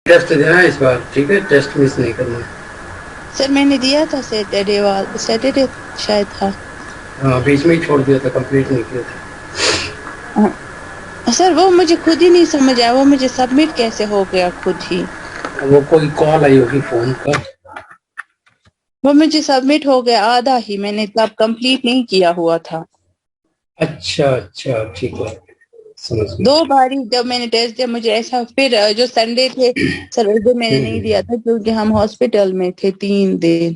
Test देना इस बार, ठीक है? टेस्ट मिस नहीं करना। सर मैंने दिया था सैटरडे शायद था। हाँ, बीच में ही छोड़ दिया था, कंप्लीट नहीं किया सर वो मुझे खुद ही नहीं समझ आया, वो मुझे सबमिट कैसे हो गया खुद ही। था। वो कोई कॉल आई होगी फोन का। वो मुझे सबमिट हो गया आधा ही, मैंने तब कंप्लीट नहीं किया हुआ था। अच्छा अच्छा, ठीक है, समझ गया। 2 बारी जब मैंने टेस्ट दिया मुझे ऐसा, फिर जो संडे थे सर उस दिन मैंने नहीं दिया था क्योंकि हम हॉस्पिटल में थे 3 दिन,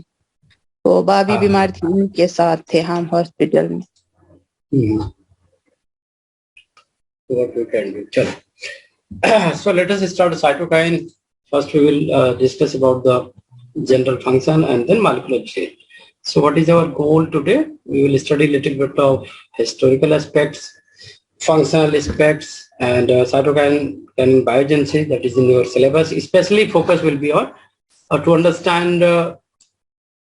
तो भाभी हाँ बीमार थी, उनके साथ थे हम हॉस्पिटल में। what we can do, चलो। So let us start cytokine. First we will discuss about the general function and then molecular chain. So what is our goal today? We will study a little bit of historical aspects, functional aspects, and cytokine and biogenesis, that is in your syllabus. Especially focus will be on to understand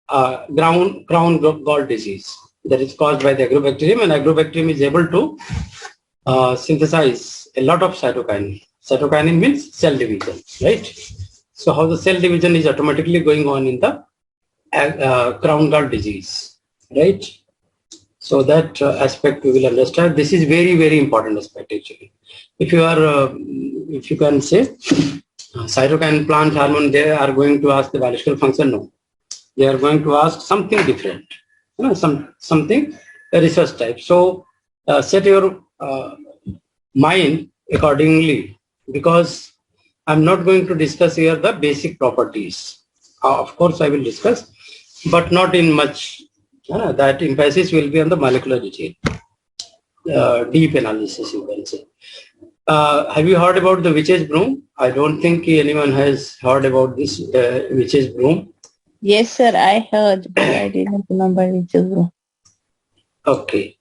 crown gall disease that is caused by the agrobacterium, and agrobacterium is able to synthesize a lot of cytokine. Cytokinin means cell division, right? So how the cell division is automatically going on in the crown gall disease, right? So that aspect we will understand. This is very, very important aspect actually. If you are, if you can say cytokine plant hormone, they are going to ask the biological function. No, they are going to ask something different, you know, something research type. So set your mind accordingly, because I'm not going to discuss here the basic properties. Of course, I will discuss, but not in much. That emphasis will be on the molecular detail, deep analysis, you can say. Have you heard about the witch's broom? I don't think anyone has heard about this witch's broom. Yes sir, I heard, but I didn't remember which is wrong. Okay.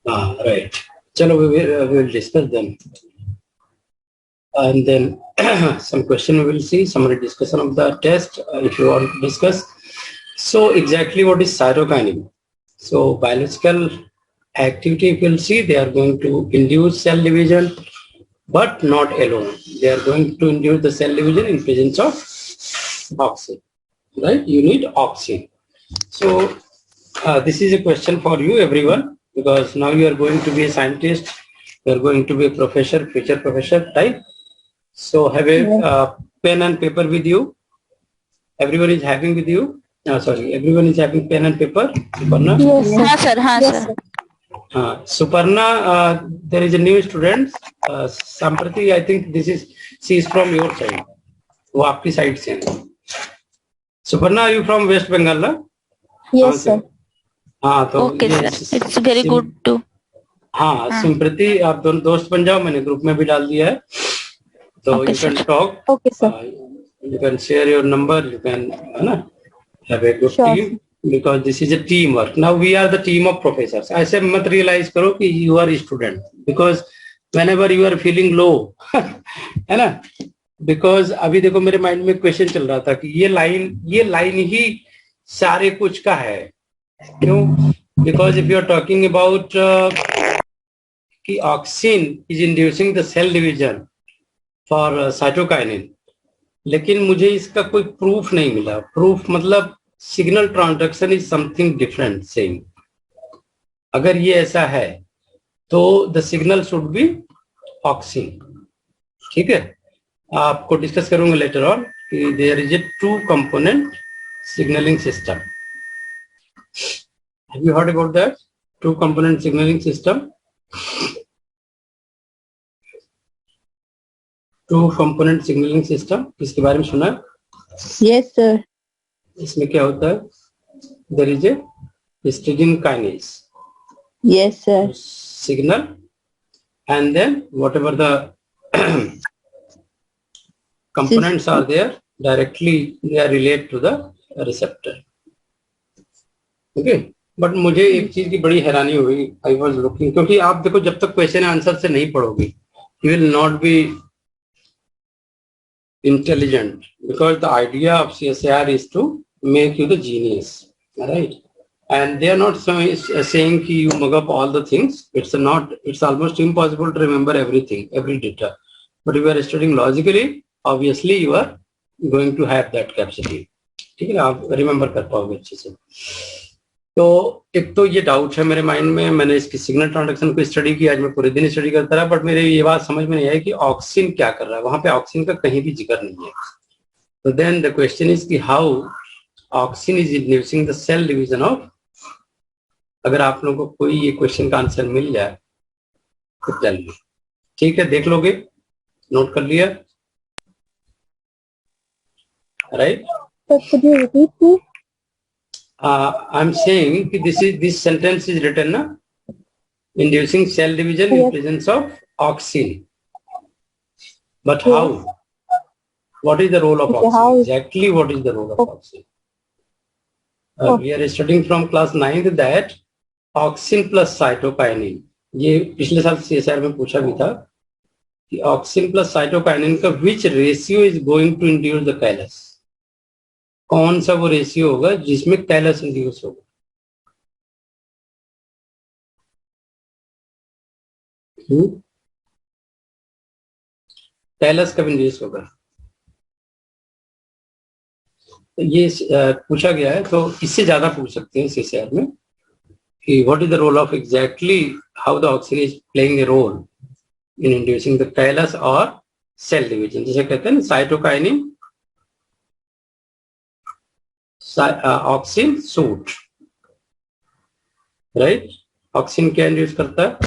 Right. Chalo, we will discuss them. And then some question we will see, summary discussion of the test if you want to discuss. So exactly what is cytokinin? So biological activity, if you'll see, they are going to induce cell division, but not alone. They are going to induce the cell division in presence of oxygen, right? You need oxygen. So this is a question for you, everyone, because now you are going to be a scientist, you are going to be a professor, future professor type. So have a pen and paper with you. Everyone is having with you. Sorry, everyone is having pen and paper. Suparna? Yes sir, हाँ sir. Suparna, there is a new student. Samprati, I think she is from your side. वो आपकी side से है. Suparna, are you from West Bengal? ना? Yes sir. हाँ तो Okay sir, it's very good too. हाँ, सिम्प्रति, आप दोनों दोस्त बन जाओ, मैंने ग्रुप में भी डाल दिया है, तो you can talk. Okay sir. You can share your number. You can, है ना, have a good team, because this is a teamwork. Now we are the team of professors. ऐसे मत realize करो कि you are a student, because whenever you are feeling low, है ना, because अभी देखो मेरे माइंड में क्वेश्चन चल रहा था कि ये लाइन ही सारे कुछ का है. क्यों? Because if you are talking about कि oxygen is inducing the cell division for cytokinin, लेकिन मुझे इसका कोई प्रूफ नहीं मिला. प्रूफ मतलब signal transduction is something different same. अगर ये ऐसा है तो the signal should be auxin. ठीक है, आपको डिस्कस करूंगा लेटर ऑन कि there is a 2 component signalling system. Have you heard about that 2 component signalling system? 2 component signalling system, इसके बारे में सुना? Yes sir. इसमें क्या होता है? There is a histidine kinase. Yes sir. Signal, and then whatever the components are there, directly they are related to the receptor. Okay, but मुझे एक चीज की बड़ी हैरानी हुई. I was looking, क्योंकि आप देखो जब तक क्वेश्चन आंसर से नहीं पढ़ोगे you will not be intelligent, because the idea of CSIR is to make you the genius, right? And they are not saying कि you mug up all the things. It's almost impossible to remember everything, every data. But if you are studying logically, obviously you are going to have that capacity. ठीक है ना, आप remember कर पाओगे अच्छे से. तो एक तो ये डाउट है मेरे माइंड में, मैंने इसकी सिग्नल ट्रांजैक्शन को स्टडी किया, आज मैं पूरे दिन स्टडी करता रहा, बट मेरे ये बात समझ में नहीं आई कि ऑक्सीन क्या कर रहा है. वहां पे ऑक्सीन का कहीं भी जिक्र नहीं है. तो देन द क्वेश्चन इज कि how auxin is inducing the cell division of. अगर आप लोगों को कोई ये क्वेश्चन का आंसर मिल जाए तो टेल मी. ठीक है, देख लोगे, नोट कर लिया, right? I'm saying this sentence is written na, inducing cell division in presence of auxin. But how? What is the role of auxin? Exactly what is the role of auxin? We are studying from class 9th that auxin plus cytokinin. ये पिछले साल CSR में पूछा भी था कि auxin plus cytokinin का which ratio is going to induce the callus? कौन सा वो रेशियो होगा जिसमें कैलस इंड्यूस होगा? कैलस कब इंड्यूस होगा? तो ये पूछा गया है, तो इससे ज्यादा पूछ सकते हैं सीसीआर में कि what is the role of exactly how the auxin is playing a role in inducing the callus और सेल डिवीजन. जैसे कहते हैं ना cytokinin auxin shoot, right? Auxin क्या इंड्यूस करता है?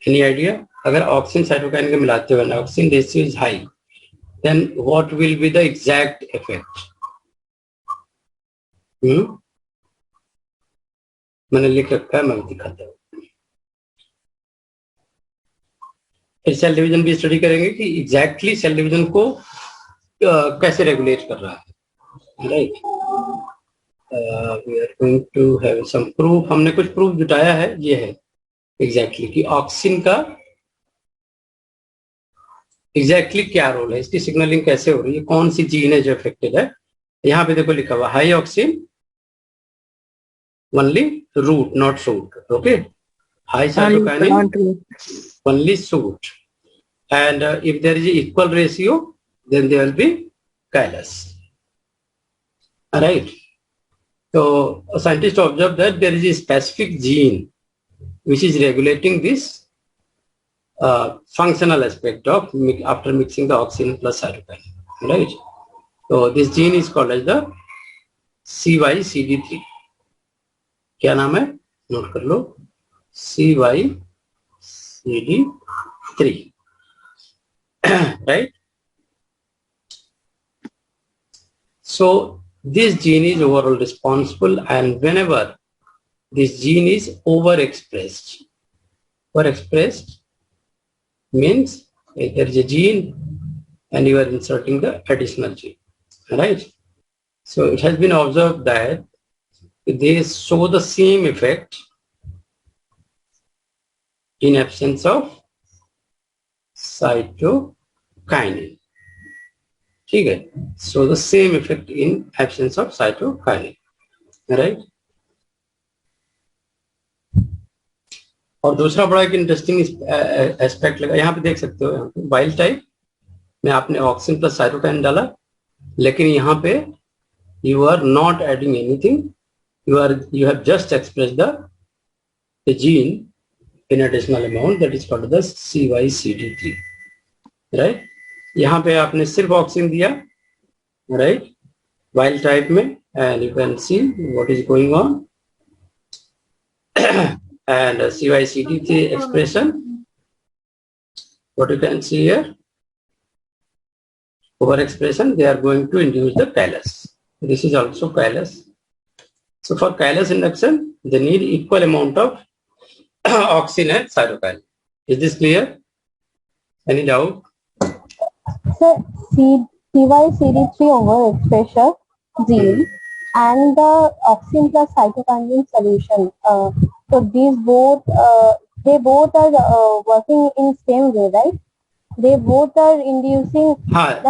Any idea? अगर ऑक्सीन साइटोकाइन के मिलाते हुए auxin ratio is high, then what will be the exact effect? मैंने लिख रखा है, मैं दिखाता हूँ. फिर सेल डिवीजन भी स्टडी करेंगे कि एग्जैक्टली सेल डिवीजन को कैसे रेगुलेट कर रहा है, right? We are going to have some proof. हमने कुछ प्रूफ जुटाया है, ये है एग्जैक्टली कि ऑक्सीन का एग्जैक्टली क्या रोल है, इसकी सिग्नलिंग कैसे हो रही है, कौन सी जीन है जो इफेक्टेड है. यहाँ पे देखो लिखा हुआ high auxin only root not shoot. Okay, high cytokinin only shoot, and if there is equal ratio then there will be callus, right? So a scientist observed that there is a specific gene which is regulating this functional aspect of after mixing the auxin plus cytokinin, right? So this gene is called as the CYCD3. क्या नाम है? Note कर लो, CYCD3, right? So this gene is overall responsible, and whenever this gene is overexpressed means there is a gene and you are inserting the additional gene, right? So it has been observed that they show the same effect in absence of cytokinin. ठीक है, so the same effect in absence of cytokinin, right? और दूसरा बड़ा एक interesting aspect लगा, यहाँ पे देख सकते हो, यहाँ पे वाइल्ड टाइप में आपने ऑक्सीन प्लस साइटोकाइन डाला, लेकिन यहाँ पे you are not adding anything, you have just expressed the gene in additional amount, that is called the CYCD3, right? यहाँ पे आपने सिर्फ ऑक्सीन दिया, राइट, वाइल्ड टाइप में, and you can see what is going on, and CYCD3 expression, what you can see here, over expression, they are going to induce the callus. This is also callus. So for callus induction, they need equal amount of auxin and cytokinin. Is this clear? Any doubt? So CYCD3 overexpression gene and the auxin plus cytokinin solution. So these both they both are working in same way, right? They both are inducing.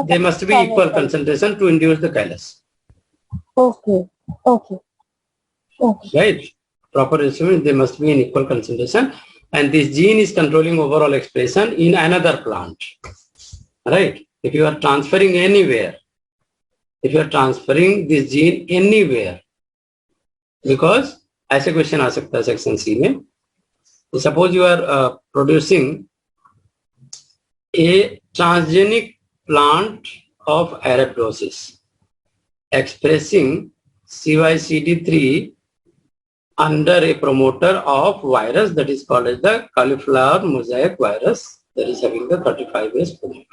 They must be equal concentration to induce the callus. Okay. Right. Proper ratio, they must be in equal concentration. and this gene is controlling overall expression in another plant, right? If you are transferring anywhere, if you are transferring this gene anywhere, because ऐसे question आ सकता है section C में, suppose you are producing a transgenic plant of Arabidopsis expressing CYCD3 under a promoter of virus that is called as the cauliflower mosaic virus that is having the 35S promoter.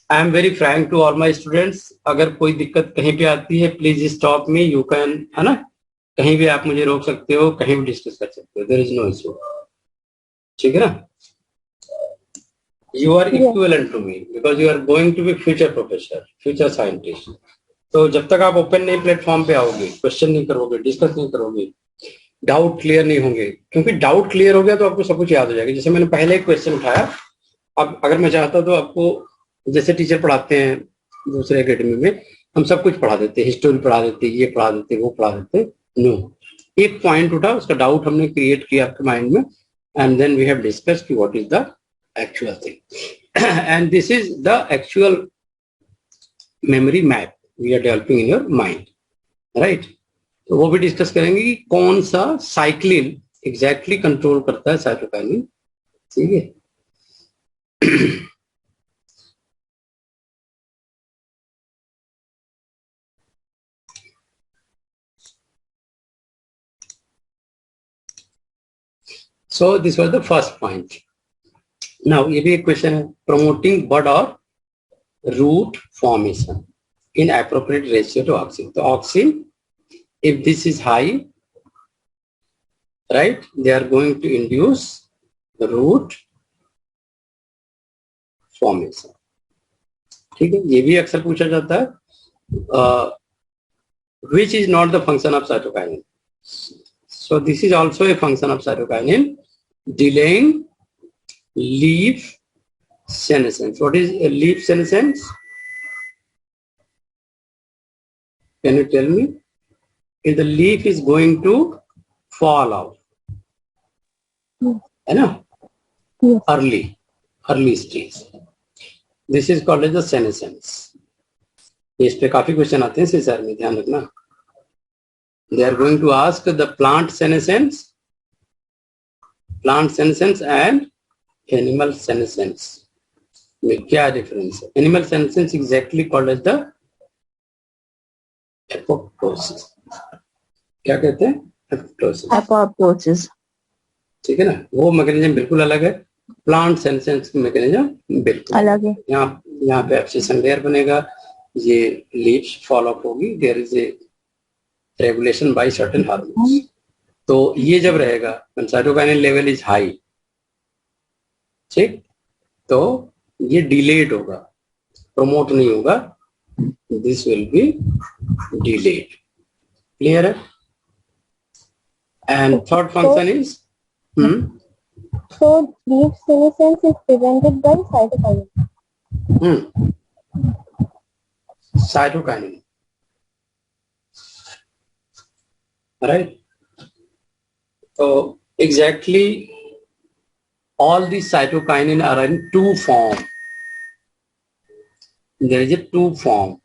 I am very frank to all my students. अगर कोई दिक्कत कहीं पे आती है, please stop me. You can, है ना? कहीं भी आप मुझे रोक सकते हो, कहीं भी डिस्कस कर सकते हो. There is no issue. ठीक है ना? You are equivalent to me because you are going to be future professor, future scientist. तो जब तक आप ओपन नहीं प्लेटफॉर्म पे आओगे, क्वेश्चन नहीं करोगे, डिस्कस नहीं करोगे, डाउट क्लियर नहीं होंगे, क्योंकि डाउट क्लियर हो गया तो आपको सब कुछ याद हो जाएगा. जैसे मैंने पहले एक क्वेश्चन उठाया, अब अगर मैं चाहता तो आपको, जैसे टीचर पढ़ाते हैं दूसरे एकेडमी में, हम सब कुछ पढ़ा देते, हिस्टोरी पढ़ा देते, ये पढ़ा देते, वो पढ़ा देते. नो, एक पॉइंट उठा, उसका डाउट हमने क्रिएट किया आपके माइंड में, and then we have discussed कि what is the actual thing. And this is the actual memory map we are developing in your mind, right? तो वो भी डिस्कस करेंगे कि कौन सा साइक्लिन एग्जैक्टली कंट्रोल करता है साइटोकाइनिन. ठीक है. So this was the first point. Now ये भी एक क्वेश्चन है, promoting bud or root formation in appropriate ratio to auxin. तो auxin, if this is high, right, they are going to induce the root formation. ठीक है. ये भी अक्सर पूछा जाता है, which is not the function of cytokinin. So this is also a function of cytokinin, delaying leaf senescence. What is a leaf senescence? Can you tell me? If the leaf is going to fall out, है ना? Early stage. This is called as the senescence. इस पे काफी question आते हैं sir में, ध्यान रखना. They are going to ask the plant senescence and animal senescence. में क्या डिफरेंस है? Animal senescence exactly called as the apoptosis. क्या कहते हैं? Apoptosis. ठीक है ना. वो मैकेनिज्म बिल्कुल अलग है. प्लांट सेनेसेंस की मैकेनिज्म बिल्कुल अलग है. यहाँ पे एब्सेशन लेयर बनेगा, ये लीव्स फॉल ऑफ होगी, there is a regulation by certain hormones. तो ये जब रहेगा when cytokinin level is high, ठीक, तो ये डिलेड होगा, प्रमोट नहीं होगा. This will be delayed. Clear है? And third function is so leaf senescence is prevented by cytokinin. Cytokinin, right? So exactly all these cytokinin are in two form. There is a two form.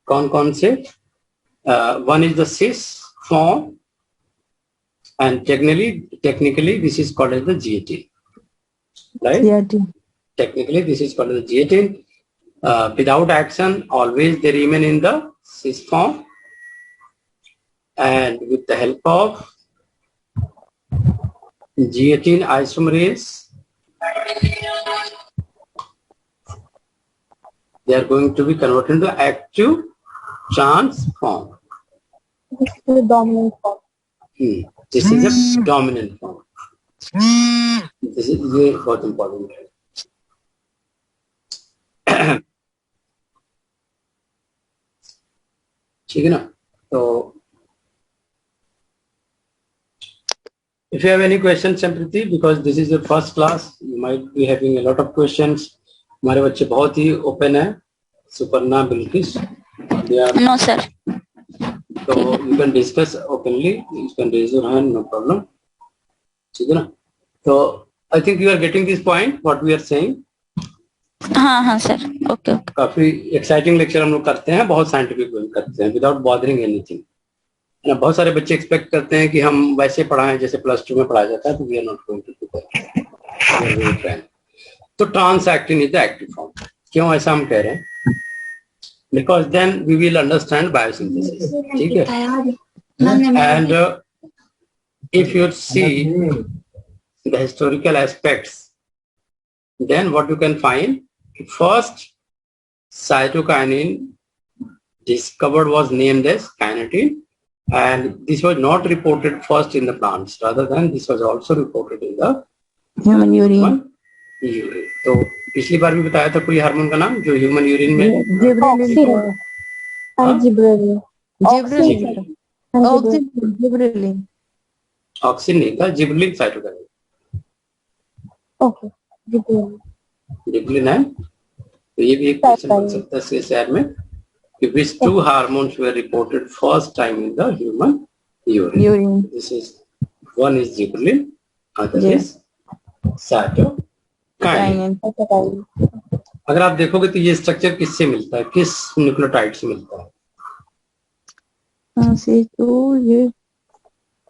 कौन से? One is the cis form, and technically this is called as the G18, right? G18. Technically this is called as the G18. Without action, always they remain in the cis form, and with the help of G18 isomerase, they are going to be converted into active trans form. This is the dominant form. This is a dominant form. This is very important. ठीक है ना. तो if you have any questions, Sampriti, because this is your first class, you might be having a lot of questions. हमारे बच्चे बहुत ही open है. Suparna, Bilkis. No sir. So you can discuss openly. You can raise your hand, no problem. ठीक है ना? तो I think you are getting this point what we are saying. हाँ हाँ सर, ओके ओके. काफी एक्साइटिंग लेक्चर हम लोग करते हैं, बहुत साइंटिफिक करते हैं विदाउट बॉदरिंग एनीथिंग. बहुत सारे बच्चे एक्सपेक्ट करते हैं कि हम वैसे पढ़ाएं जैसे +2 में पढ़ाया जाता है, तो we are not going to do that. तो trans actin is the active form. क्यों ऐसा हम कह रहे हैं? Because then we will understand biosynthesis. ठीक है. And if you see the historical aspects, then what you can find, first cytokinin discovered was named as kinetin, and this was not reported first in the plants, rather than this was also reported in the human urine. urine. तो पिछली बार भी बताया था कोई hormone का नाम जो human urine में ऑक्सिन नहीं था, जिबरेलिन साइटोकाइनिन. ओके, जिबरेलिन है. तो ये भी एक क्वेश्चन बन सकता है इस शहर में कि which two hormones were reported first time in the human urine. This is one is gibberellin, other is cytokinin. अगर आप देखोगे तो ये स्ट्रक्चर किससे मिलता है, किस न्यूक्लियोटाइड से मिलता है? से तो ये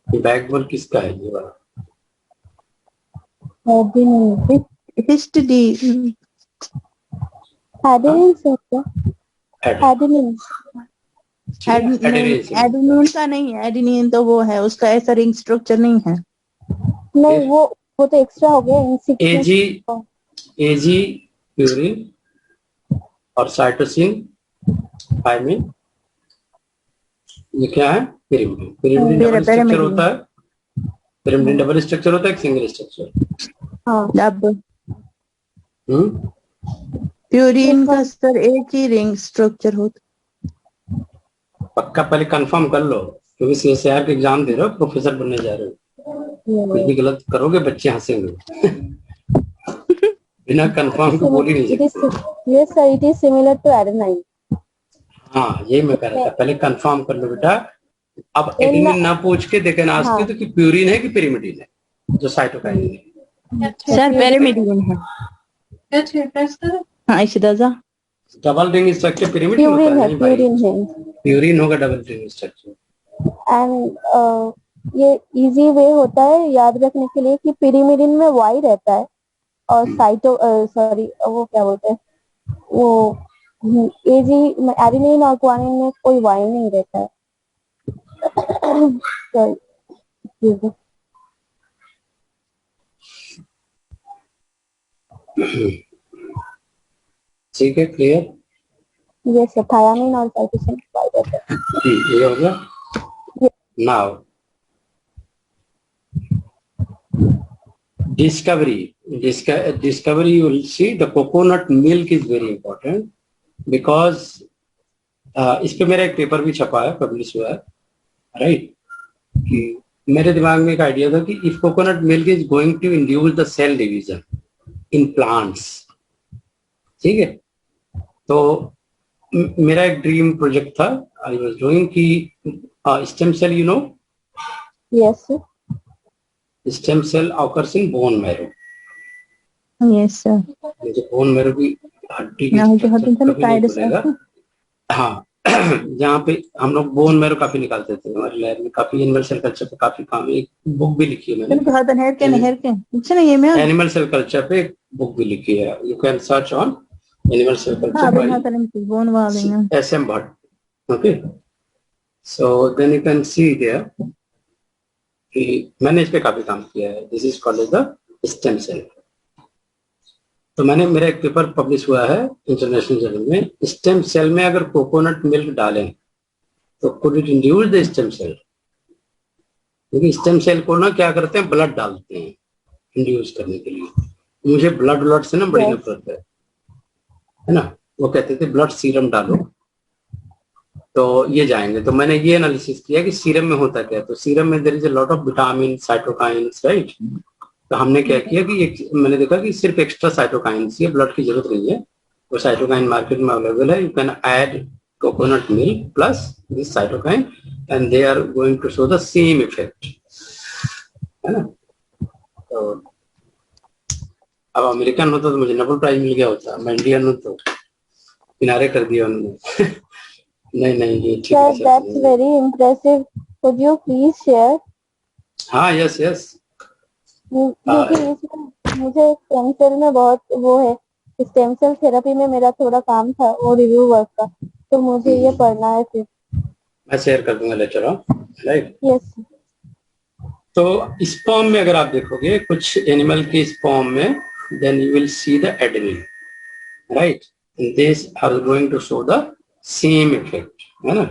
बैकबोन किसका है ये वाला? हिस्टिडीन. एडेनिन का नहीं है. एडेनिन तो वो है, उसका ऐसा रिंग स्ट्रक्चर नहीं है. नहीं, वो तो एक्स्ट्रा हो गया. एजी प्यूरिन और साइटोसिन थायमिन, ये क्या है? पिरिमिडिन. पिरिमिडिन डबल स्ट्रक्चर होता है. पिरिमिडिन डबल स्ट्रक्चर होता है, एक सिंगल स्ट्रक्चर. हाँ, डबल. प्यूरिन का सर एक ही रिंग स्ट्रक्चर होता. पक्का पहले कंफर्म कर लो, क्योंकि सीएसआर के एग्जाम दे रहे हो, प्रोफेसर बनने जा रहे हो. कुछ भी गलत करोगे बच्चे हंसेंगे. बिना कंफर्म को बोल ही नहीं सकते. Yes sir, it is similar to adenine. हाँ, यही मैं कह रहा था, पहले कंफर्म कर लो बेटा. अब एडेनिन ना पूछ के देखे ना आस्क तो कि प्यूरिन है कि पिरिमिडिन है जो साइटोकाइनिन है. सर पिरिमिडिन है. हाँ, इशिदाजा डबल रिंग स्ट्रक्चर पिरामिड होता है. नहीं भाई, प्यूरिन होगा डबल रिंग स्ट्रक्चर. एंड ये इजी वे होता है याद रखने के लिए कि पिरिमिडिन में वाई रहता है और वो क्या बोलते हैं, वो एडेनिन और ग्वानिन में कोई वाई नहीं रहता है. ठीक है, क्लियर? यस सर, थायमिन और साइटोसिन वाई रहता है. ये हो गया. Now discovery, you will see the coconut milk is very important because इस पे मेरा एक पेपर भी छपा है, पब्लिश हुआ है. राइट, कि मेरे दिमाग में एक आइडिया था कि if coconut milk is going to induce the cell division in plants. ठीक है, तो मेरा एक ड्रीम प्रोजेक्ट था. आई वाज डूइंग कि stem cell, you know. Yes sir. Stem cell occurs in bone marrow. Yes sir. मुझे bone marrow की हड्डी की, हाँ, जहाँ पे हम लोग बोन मैरो काफी निकालते थे हमारे लैब में. काफी एनिमल सेल कल्चर पे काफी काम, एक बुक भी लिखी है मैंने. एनिमल सेल कल्चर पे एक बुक भी लिखी है. You can search on animal cell culture SM Bhatt. Okay, so then you can see there कि मैंने इस पे काफी काम किया है. This is called as the stem cell. तो मेरा एक पेपर पब्लिश हुआ है इंटरनेशनल जर्नल में. स्टेम सेल में अगर कोकोनट मिल्क डालें तो could it induce the stem cell. क्योंकि स्टेम सेल को ना क्या करते हैं, ब्लड डालते हैं इंड्यूस करने के लिए. मुझे ब्लड से ना बड़ी नफरत है ना. वो कहते थे ब्लड सीरम डालो तो ये जाएंगे. तो मैंने ये एनालिसिस किया कि सीरम में होता क्या है. तो सीरम में there is a lot of vitamin, cytokines, right. तो हमने क्या किया कि मैंने देखा कि सिर्फ एक्स्ट्रा साइटोकाइंस है, ब्लड की जरूरत नहीं है. वो साइटोकाइन मार्केट में अवेलेबल है. You can add coconut milk plus this cytokine and they are going to show the same effect, है ना. तो अब अमेरिकन होता तो मुझे नोबेल प्राइज मिल गया होता, मैं इंडियन हूँ तो किनारे कर दिया उन्होंने। नहीं नहीं, ये ठीक है। Sir, that's very impressive. Could you please share? हाँ, यस यस। क्योंकि इसमें मुझे स्टेम सेल में बहुत वो है, स्टेम सेल थेरेपी में मेरा थोड़ा काम था वो रिव्यू वर्क का, तो मुझे ये पढ़ना है फिर। मैं शेयर कर दूंगा लेटर ऑन, राइट। यस। तो स्पर्म में अगर आप देखोगे कुछ एनिमल के स्पर्म में, then you will see the adenine, right, this are going to show the same effect, है ना।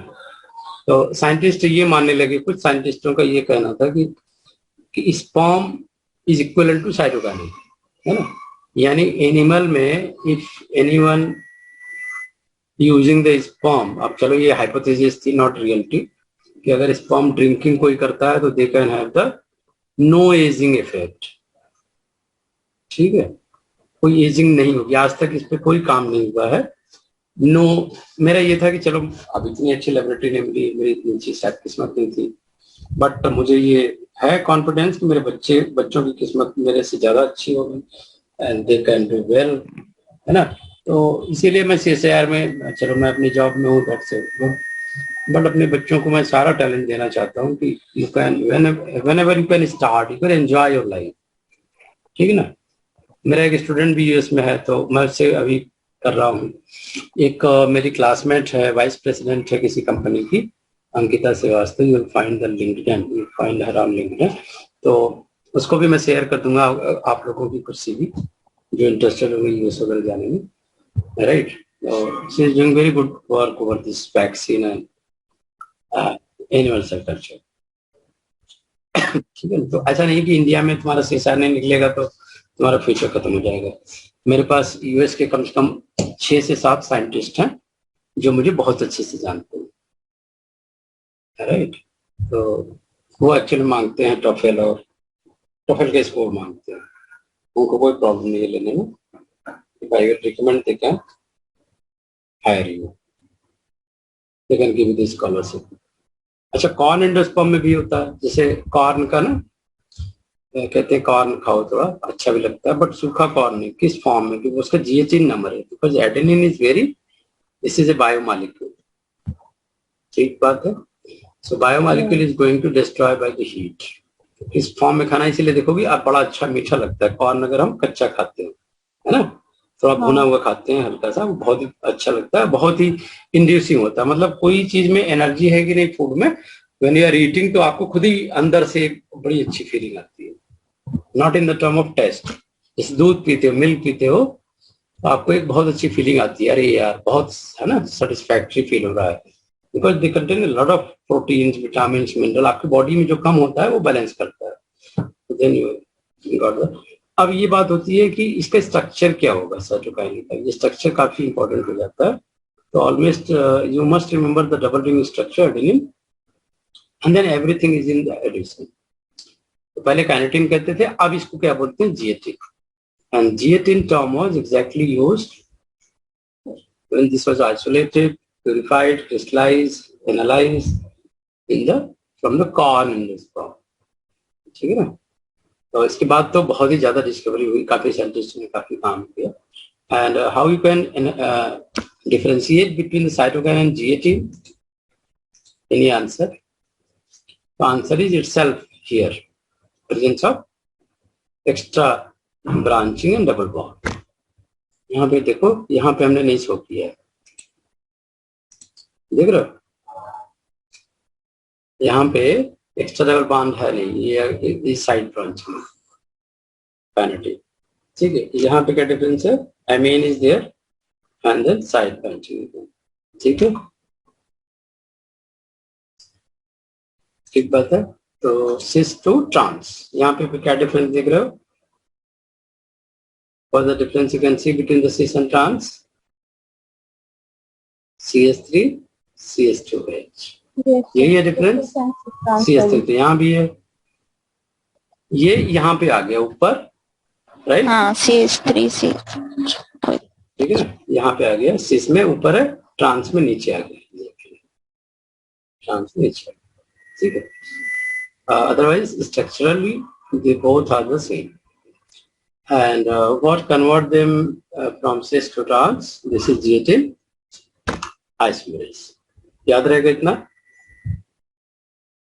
तो साइंटिस्ट ये मानने लगे, कुछ साइंटिस्टों का ये कहना था कि sperm is equal to cytokinin, है ना। यानी एनिमल में if anyone using the sperm, अब चलो ये हाइपोथेसिस थी, नॉट रियलिटी, कि अगर स्पर्म ड्रिंकिंग कोई करता है तो they can have the no ageing effect, ठीक है, कोई एजिंग नहीं होगी। आज तक इस पे कोई काम नहीं हुआ है। नो, मेरा ये था कि चलो अब इतनी अच्छी लेबोरेटरी नहीं मिली, मेरी इतनी अच्छी शायद किस्मत नहीं थी, बट मुझे ये है कॉन्फिडेंस कि मेरे बच्चों की किस्मत मेरे से ज्यादा अच्छी होगी and they can do well, है ना। तो इसीलिए मैं CSIR में, चलो मैं अपनी जॉब में हूँ दैट्स इट, बट अपने बच्चों को मैं सारा टैलेंट देना चाहता हूँ कि you can whenever you can start, you can enjoy your life, ठीक है ना। मेरा एक स्टूडेंट भी यूएस में है, तो मैं उससे अभी कर रहा हूँ। एक मेरी क्लासमेट है, वाइस प्रेसिडेंट है किसी कंपनी की, Ankita Srivastava, you will find the LinkedIn, you find her on LinkedIn. तो उसको भी मैं शेयर कर दूंगा आप लोगों की कुछ CV जो इंटरेस्टेड होंगे यूएस वगैरह जाने में, राइट। She is doing very good work over this vaccine and animal cell culture, ठीक है। तो ऐसा नहीं कि इंडिया में तुम्हारा CSIR नहीं निकलेगा तो तुम्हारा फ्यूचर खत्म हो जाएगा। मेरे पास यूएस के कम से कम 6 से 7 साइंटिस्ट हैं जो मुझे बहुत अच्छे से जानते हैं, राइट। तो वो एक्चुअली मांगते हैं टोफेल, और टोफेल के स्कोर मांगते हैं, उनको कोई प्रॉब्लम नहीं है लेने में। If I will recommend, they can hire you, they can give you the scholarship। अच्छा, कॉर्न एंडोस्पर्म में भी होता है, जैसे कॉर्न का ना, कहते हैं कॉर्न खाओ थोड़ा अच्छा भी लगता है, बट सूखा कॉर्न नहीं। किस फॉर्म में? क्योंकि उसका GH नंबर है, because adenine is very, this is a biomolecule, ठीक बात है। So biomolecule is going to destroy by the heat. इस फॉर्म में खाना इसीलिए देखोगे आप, बड़ा अच्छा मीठा लगता है कॉर्न अगर हम कच्चा खाते हैं, है ना, थोड़ा भुना हुआ खाते हैं हल्का सा, बहुत ही अच्छा लगता है, बहुत ही इंड्यूसिंग होता है। मतलब कोई चीज में एनर्जी है कि नहीं फूड में, व्हेन यू आर ईटिंग, तो आपको खुद ही अंदर से बड़ी अच्छी फीलिंग आती है, not in the term of taste. जैसे दूध पीते हो, मिल्क पीते हो, तो आपको एक बहुत अच्छी फीलिंग आती है, अरे यार बहुत, है ना, सेटिस्फैक्टरी फील हो रहा है, because they contain lot of proteins, vitamin, mineral, आपकी बॉडी में जो कम होता है वो बैलेंस करता है। Then you got that. अब ये बात होती है कि इसका स्ट्रक्चर क्या होगा साइटोकाइनिन का, ये स्ट्रक्चर काफी इंपॉर्टेंट हो जाता है। तो always you must remember the double ring structure adenine, and then everything is in the addition. तो पहले काइनेटिन कहते थे, अब इसको क्या बोलते हैं? Zeatin. And zeatin term was exactly used when this was isolated, purified, crystallized, analyzed in the from the corn in the sperm, ठीक है ना। तो इसके बाद तो बहुत ही ज्यादा डिस्कवरी हुई, काफी साइंटिस्ट ने काफी काम किया। And how you can differentiate between the cytokine and zeatin? Any answer? तो answer is itself here, presence of extra branching and double bond. यहाँ पे देखो, यहाँ पे हमने नहीं शो किया है, देख रहे हो, यहाँ पे एक्स्ट्रा डबल बॉन्ड है नहीं, ये साइड ब्रांचिंग काइनेटिन, ठीक है। यहाँ पे क्या डिफरेंस है? Amine is there and then side branching, ठीक है, ठीक बात है। तो सिस टू ट्रांस, यहाँ पे क्या डिफरेंस देख रहे हो? What's the difference you can see between the cis and trans? CS3, CS2H, यही है डिफरेंस। CS3 तो यहाँ भी है, ये यहाँ पे आ गया ऊपर, राइट? हाँ, CS3 से, ठीक है, यहाँ पे आ गया, सिस में ऊपर है, ट्रांस में नीचे आ गया, ट्रांस में नीचे, ठीक है। Otherwise structurally they both are the same. And what convert them from cis to trans? This is G18 isomerase. याद रहेगा इतना?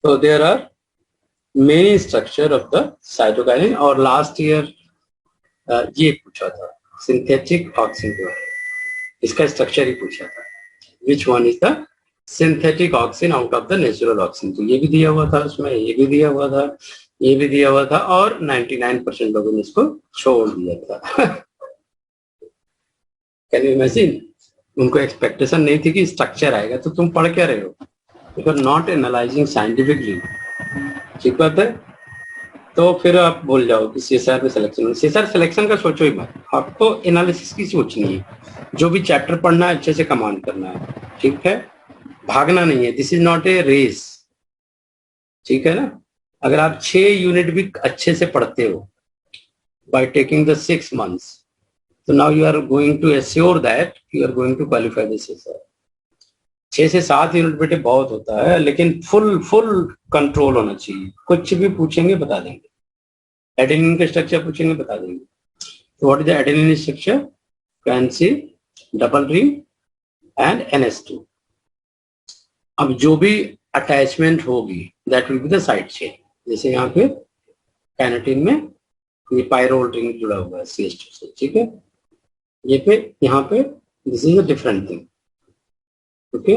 So there are many structure of the cytokinin. और last year ये पूछा था synthetic auxin chloride, इसका structure ही पूछा था. Which one is the synthetic auxin out of the natural auxin? तो ये भी दिया हुआ था उसमें, ये भी दिया हुआ था, ये भी दिया हुआ था, और 99% लोगों ने इसको छोड़ दिया था. Can you imagine? उनको एक्सपेक्टेशन नहीं थी कि स्ट्रक्चर आएगा, तो तुम पढ़ क्या रहे हो? You are not analysing scientifically. ठीक बात है. तो फिर आप बोल जाओ कि सीएसआर में सिलेक्शन. सीएसआर सिलेक्शन का सोचो ही मत, आपको एनालिसिस की सोचनी है. जो भी चैप्टर पढ़ना है अच्छे से कमांड करना है. ठीक है, भागना नहीं है. This is not a race. ठीक है ना. अगर आप 6 यूनिट भी अच्छे से पढ़ते हो बाय टेकिंग द 6 months, तो now you are going to assure that you are going to qualify this CSR. 6 से 7 यूनिट बेटे बहुत होता है, लेकिन फुल कंट्रोल होना चाहिए. कुछ भी पूछेंगे बता देंगे. एडेनिन का स्ट्रक्चर पूछेंगे बता देंगे. तो what is the adenine structure? Can see double ring and NH2. अब जो भी अटैचमेंट होगी that will be the side chain. जैसे यहाँ पे कैनेटीन में ये पायरोल रिंग जुड़ा हुआ है CH2 से. ठीक है, ये पे यहाँ पे this is a different thing. Okay,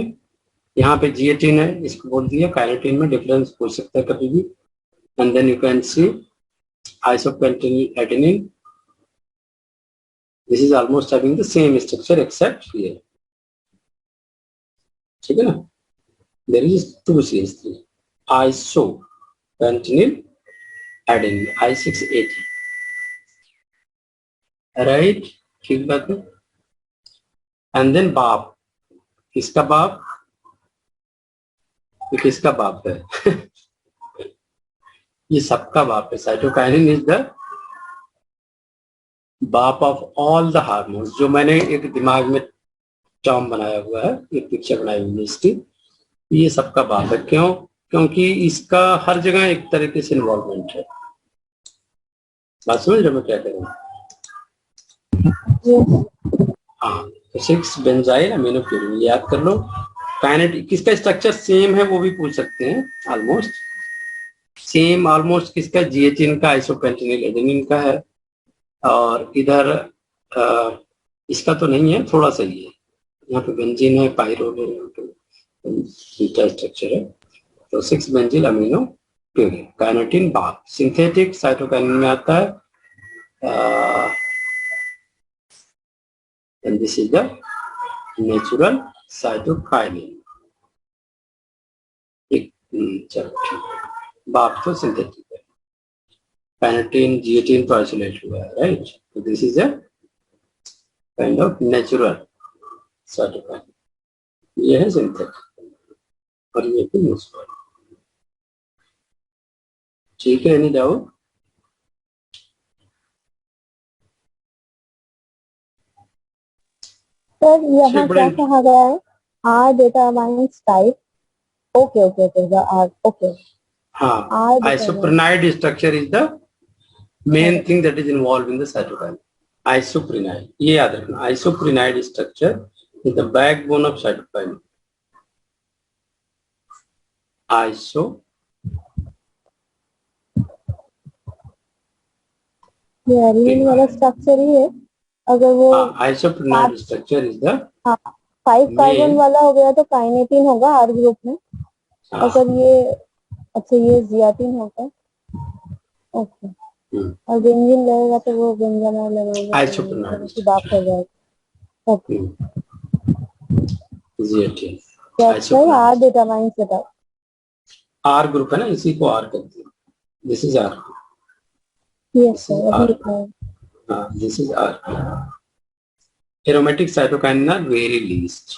यहाँ पे G18 है, इसको बोल दिया. कैनेटीन में डिफरेंस पूछ सकता है कभी भी. And then you can see isopentenyl adenine. This is almost having the same structure except here. ठीक है ना. There is 2 CH3 isopentenyl adenine I680. Right, ठीक बात है. एंड देन बाप. किसका बाप? ये किसका बाप है? ये सबका बाप है. साइटोकाइनिन इज द बाप ऑफ ऑल द हार्मोन्स. जो मैंने एक दिमाग में टर्म बनाया हुआ है, एक पिक्चर बनाई हुई है इसकी. ये सबका बाप है. क्यों? क्योंकि इसका हर जगह एक तरीके से इन्वॉल्वमेंट है. बात समझ रहे मैं क्या कह रहा हूँ? हाँ, तो 6 बेंजाइल अमीनोप्यूरिन याद कर लो. काइनेटिक किसका स्ट्रक्चर सेम है वो भी पूछ सकते हैं. Almost same. ऑलमोस्ट किसका? G18 का आइसोपेंटेनिल एडेनिन का है. और इधर इसका तो नहीं है, थोड़ा सा ही है. यहाँ पे बेंजीन है, पायरोल है, इनका स्ट्रक्चर है. तो 6 बेंजिल अमीनो प्यूरिन. काइनेटिन बाप. सिंथेटिक साइटोकाइनिन में आता है. and this is the natural cytokinin. चलो ठीक है. बाप तो सिंथेटिक है. काइनेटिन G18 तो आइसोलेट हुआ है. राइट. तो this is a kind of natural cytokine. ये है सिंथेटिक और ये भी नेचुरल. ठीक है, नहीं डाउट? सर यहाँ क्या कहा गया है? R determines type. Okay. The R. Okay. हाँ, isoprenoid structure is the main thing that is involved in the cytokine. Isoprenoid, ये याद रखना. Isoprenoid structure is the backbone of cytokine. ये वाला स्ट्रक्चर ही है. अगर वो isoprenoid structure is the 5 carbon वाला हो गया तो काइनेटिन होगा R ग्रुप में. अगर ये अच्छा ये जियाटिन होगा. ओके. और बेंजीन लगेगा तो वो बेंजामाइन लगेगा. आइसोप्रेनाइड बात हो जाएगा. Okay. Zeatin. R determines it. R group है ना, इसी को R कहते हैं. This is R. Yes sir. This is R. Aromatic cytokinin are very least.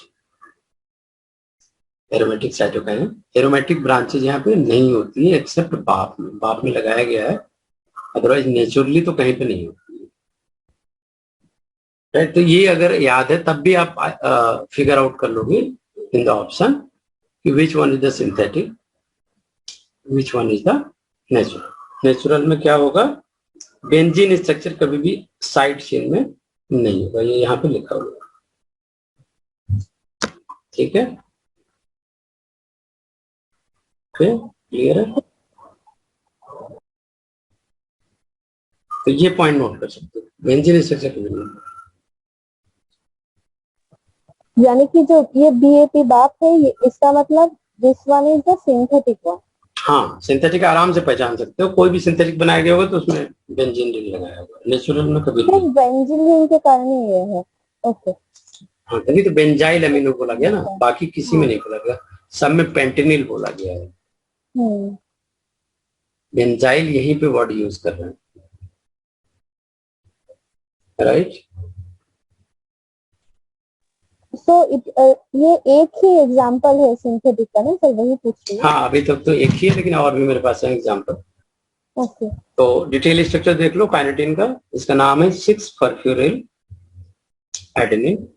Aromatic cytokinin, aromatic branches यहाँ पे नहीं होती है एक्सेप्ट बाप में. बाप में लगाया गया है, अदरवाइज नेचुरली तो कहीं पे नहीं होती है. राइट. तो ये अगर याद है तब भी आप फिगर आउट कर लोगे इन द ऑप्शन कि विच one is the synthetic, which one is the natural. Natural में क्या होगा, बेंजीन स्ट्रक्चर कभी भी साइड चेन में नहीं होगा, ये यहाँ पे लिखा हुआ है, ठीक है, क्लियर है। तो ये पॉइंट नोट कर सकते हो, बेंजीन स्ट्रक्चर कभी नहीं होगा। यानी कि जो ये BAP बाप है, ये इसका मतलब this one is the synthetic one. हाँ, सिंथेटिक आराम से पहचान सकते हो, कोई भी सिंथेटिक बनाया गया होगा तो उसमें बेंजीन रिंग लगाया होगा, नेचुरल में कभी नहीं। बेंजीन रिंग के कारण ही ये है। ओके। हाँ, तभी तो बेंजाइल अमीनो बोला गया ना, बाकी किसी में नहीं बोला गया, सब में पेंटेनिल बोला गया है। बेंजाइल यहीं पे वर्ड यूज कर रहे हैं, राइट। सो ये एक ही एग्जांपल है सिंथेटिक का ना सर, वही पूछ रही हूँ। हाँ, अभी तक तो एक ही है, लेकिन और भी मेरे पास है एग्जांपल। ओके। तो डिटेल स्ट्रक्चर देख लो काइनेटिन का, इसका नाम है 6-फॉस्फोरिल एडेनिन,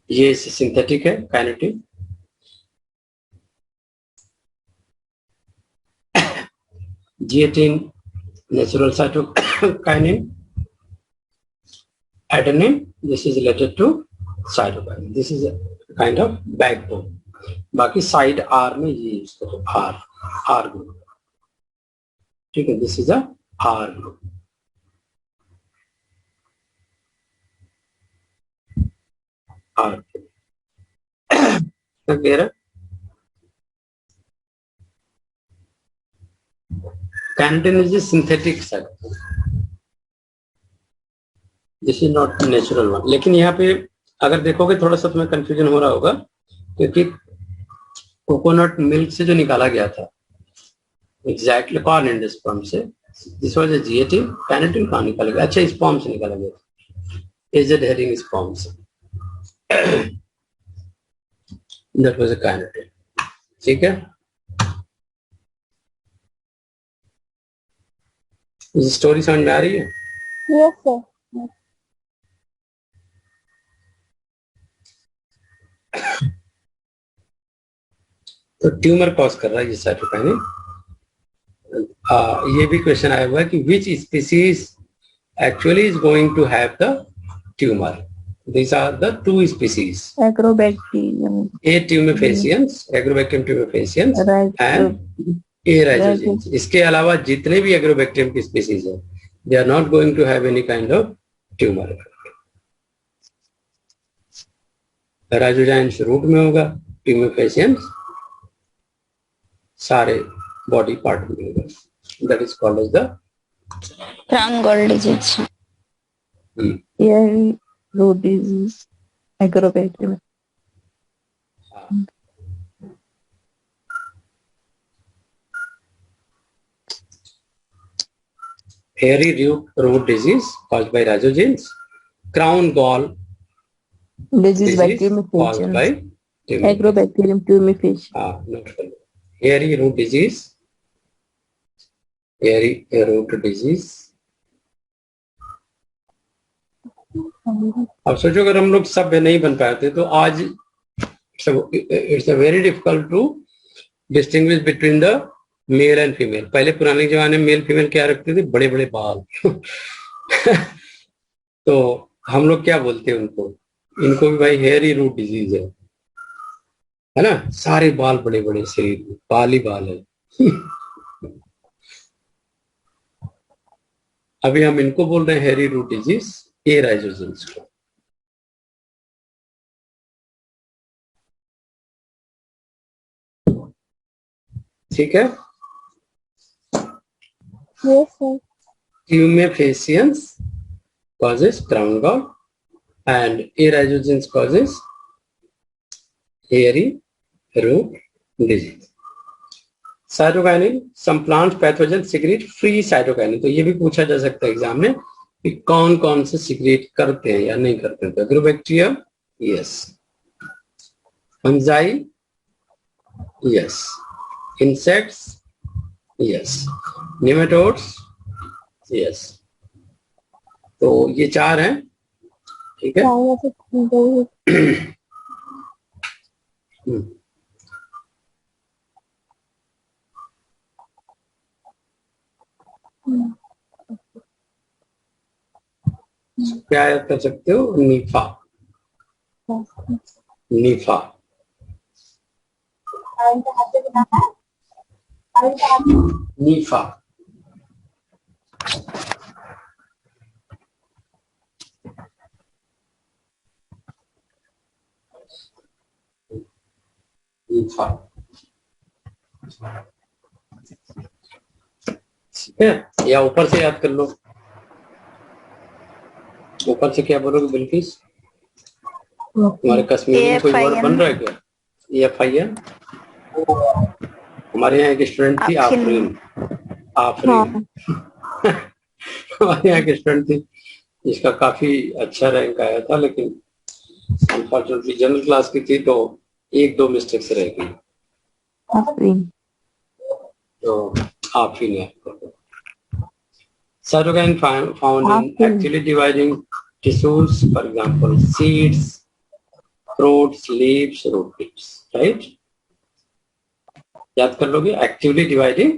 ये सिंथेटिक है kinetin. G18 natural cytokinin, adenine, this is related to cytokinin, this is a kind of backbone। बाकी साइड आर में ये यूज करो, आर ग्रुप, ठीक है, this is a R group. R clear है। Candidin is a synthetic cytokine, this is not natural one. लेकिन यहाँ पे अगर देखोगे थोड़ा सा तुम्हें कंफ्यूजन हो रहा होगा, क्योंकि कोकोनट मिल्क से जो निकाला गया था एग्जैक्टली कॉर्न एंड स्पर्म से, दिस वाज अ G18, कैनेटिन कहाँ निकाला गया, अच्छा स्पर्म से निकाला गया था, एजेड हेरिंग स्पर्म से, दैट वाज अ कैनेटिन, ठीक है। स्टोरी समझ में आ रही है? Yes sir. तो ट्यूमर कॉज कर रहा है ये साइटोकाइनिन। ये भी क्वेश्चन आया हुआ है कि which species actually is going to have the tumour, these are the two species, Agrobacterium, A. tumefaciens, Agrobacterium tumefaciens, and A. rhizogenes। इसके अलावा जितने भी एग्रोबैक्टीरियम की स्पीसीज है, they are not going to have any kind of tumor। rhizogenes root में होगा, tumefaciens सारे body part में होगा, that is called as the crown gall disease, ear root disease, agrobacterium। hairy root disease caused by rhizogenes, crown gall disease by caused by Agrobacterium tumefaciens। hairy root disease, hairy root disease। अब सोचो अगर हम लोग सभ्य नहीं बन पाते तो आज it's a very difficult to distinguish between the male and female. पहले पुराने जमाने में मेल फीमेल क्या रखते थे, बड़े बड़े बाल तो हम लोग क्या बोलते हैं उनको, इनको भी भाई हेयरी रूट डिजीज है ना, सारे बाल बड़े बड़े, शरीर में बाल ही बाल है अभी हम इनको बोल रहे हैं हेयरी रूट डिजीज, ए राइजोजेंस को। ठीक है। Yes, sir. Tumefaciens causes crown gall and A. rhizogenes causes hairy root disease। Cytokinin, some plant pathogen secrete free cytokinin। तो ये भी पूछा जा सकता है एग्जाम में कि कौन कौन से सिक्रेट करते हैं या नहीं करते हैं। तो agrobacterium yes, fungi yes, insects yes, nematodes yes. तो ये चार हैं, ठीक है। क्या याद कर सकते हो? Nipah, Nipah. नीफा। नीफा, ठीक है? या ऊपर से याद कर लो। ऊपर से क्या बोलोगे बिल्किस? तुम्हारे कश्मीरी में कोई वर्ड बन रहा है क्या? EFIN। हमारे यहाँ एक स्टूडेंट थी आफरीन, आफरीन। हमारे यहाँ एक स्टूडेंट थी जिसका काफी अच्छा रैंक आया था, लेकिन अनफॉर्चुनेटली जनरल क्लास की थी तो एक दो मिस्टेक्स रह गई। तो आफरीन है। Cytokine found in actually dividing tissues, for example, seeds, fruits, leaves, root tips, right? याद कर लोगे, actively dividing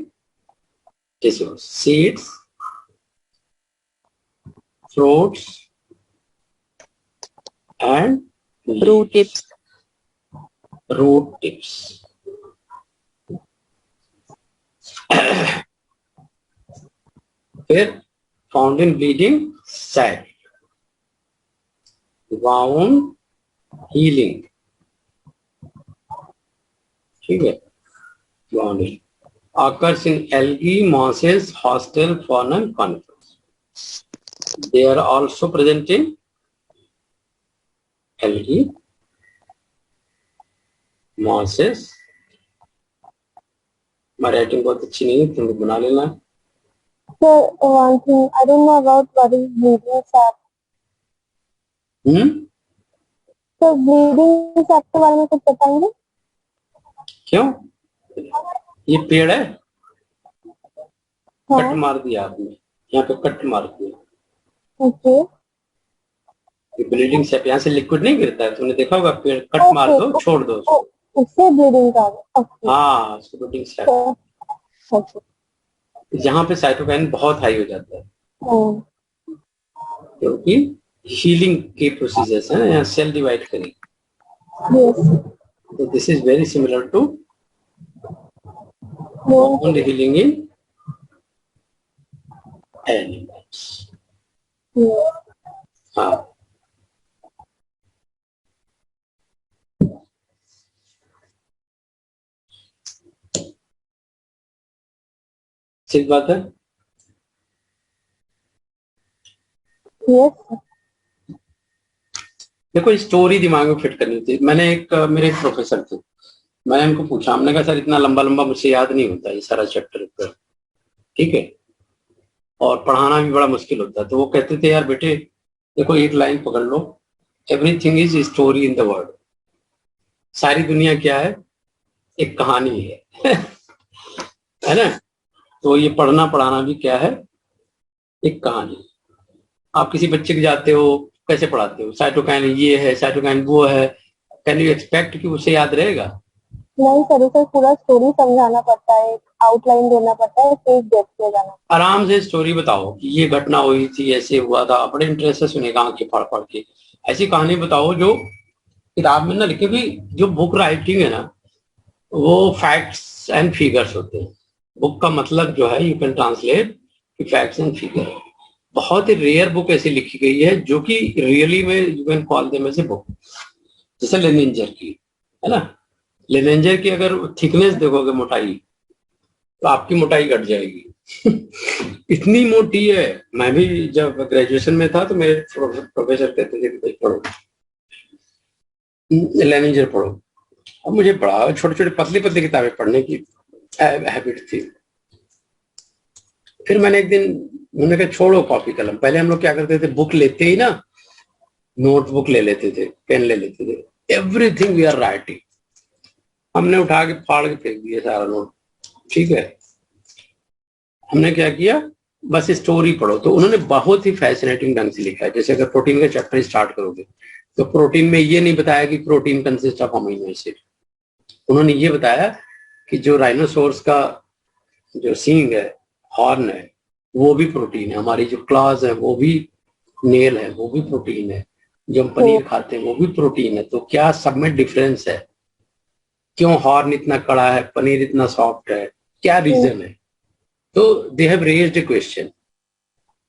tissues, seeds, fruits, and root tips. Root tips. फिर found in bleeding sac, wound healing, ठीक है? Wound occurs in algae, mosses, hostel, fauna, and conifers. They are also present in algae, mosses. हमारी writing बहुत अच्छी नहीं है, तुम बना लेना। So one thing I don't know about what is bleeding sac. So bleeding sac के बारे में कुछ बताएंगे? क्यों? ये पेड़ है। हाँ? कट मार दिया आपने, यहाँ पे कट मार दिया। ओके। ये ब्लीडिंग सेप, यहाँ से लिक्विड नहीं गिरता है, तुमने देखा होगा पेड़ कट मार दो, छोड़ दो उससे ब्लीडिंग का। हाँ, ब्लीडिंग सेप। यहाँ पे साइटोकाइन बहुत हाई हो जाता है क्योंकि हीलिंग के प्रोसीजर्स हैं, यहाँ सेल डिवाइड करेंगे। तो this is very similar to wound healing in animals. हाँ, ठीक बात है। देखो स्टोरी दिमाग में फिट करनी थी। मैंने मेरे एक प्रोफेसर थे, मैंने उनको पूछा, हमने कहा सर इतना लंबा लंबा मुझसे याद नहीं होता ये सारा चैप्टर, ठीक है, और पढ़ाना भी बड़ा मुश्किल होता है। तो वो कहते थे यार बेटे देखो एक लाइन पकड़ लो, everything is story in the world. सारी दुनिया क्या है? एक कहानी है है ना? तो ये पढ़ना पढ़ाना भी क्या है? एक कहानी। आप किसी बच्चे के जाते हो, कैसे पढ़ाते हो? साइटोकाइन ये है, साइटोकाइन वो है, कैन यू एक्सपेक्ट कि उसे याद रहेगा? नहीं सर, उसे पूरा स्टोरी समझाना पड़ता है, आउटलाइन देना पड़ता है, फिर डेप्थ में जाना। आराम से स्टोरी बताओ कि ये घटना हुई थी, ऐसे हुआ था, बड़े इंटरेस्ट से सुनेगा आंखें फाड़ फाड़ के। ऐसी कहानी बताओ जो किताब में ना लिखे भी। जो बुक राइटिंग है ना, वो फैक्ट्स एंड फिगर्स होते हैं। बुक का मतलब जो है you can translate facts and figure. बहुत ही रेयर बुक ऐसी लिखी गई है जो कि रियली में you can call them as a book. जैसे लेनिंजर की है ना, लेनिंजर की अगर थिकनेस देखोगे, मोटाई, तो आपकी मोटाई घट जाएगी इतनी मोटी है। मैं भी जब ग्रेजुएशन में था तो मेरे प्रोफेसर कहते थे कि भाई पढ़ो लेनिंजर पढ़ो। अब मुझे बड़ा छोटे छोटे पतली पतली किताबें पढ़ने की हैबिट थी। फिर मैंने एक दिन उन्होंने कहा छोड़ो कॉपी कलम। पहले हम लोग क्या करते थे, बुक लेते ही ना नोटबुक ले लेते थे, पेन ले लेते थे, एवरीथिंग वी आर राइटिंग। हमने उठा के फाड़ के फेंक दिया सारा नोट, ठीक है। हमने क्या किया, बस स्टोरी पढ़ो। तो उन्होंने बहुत ही फैसिनेटिंग ढंग से लिखा है। जैसे अगर प्रोटीन का चैप्टर स्टार्ट करोगे तो प्रोटीन में ये नहीं बताया कि protein consist of amino acid. उन्होंने ये बताया कि जो राइनोसोर्स का जो सींग है, हॉर्न है, वो भी प्रोटीन है। हमारी जो क्लॉज है वो भी नेल है वो भी प्रोटीन है, जो हम पनीर खाते हैं वो भी प्रोटीन है। तो क्या सब में डिफरेंस है? क्यों हॉर्न इतना कड़ा है, पनीर इतना सॉफ्ट है, क्या रीजन है? तो they have raised A question.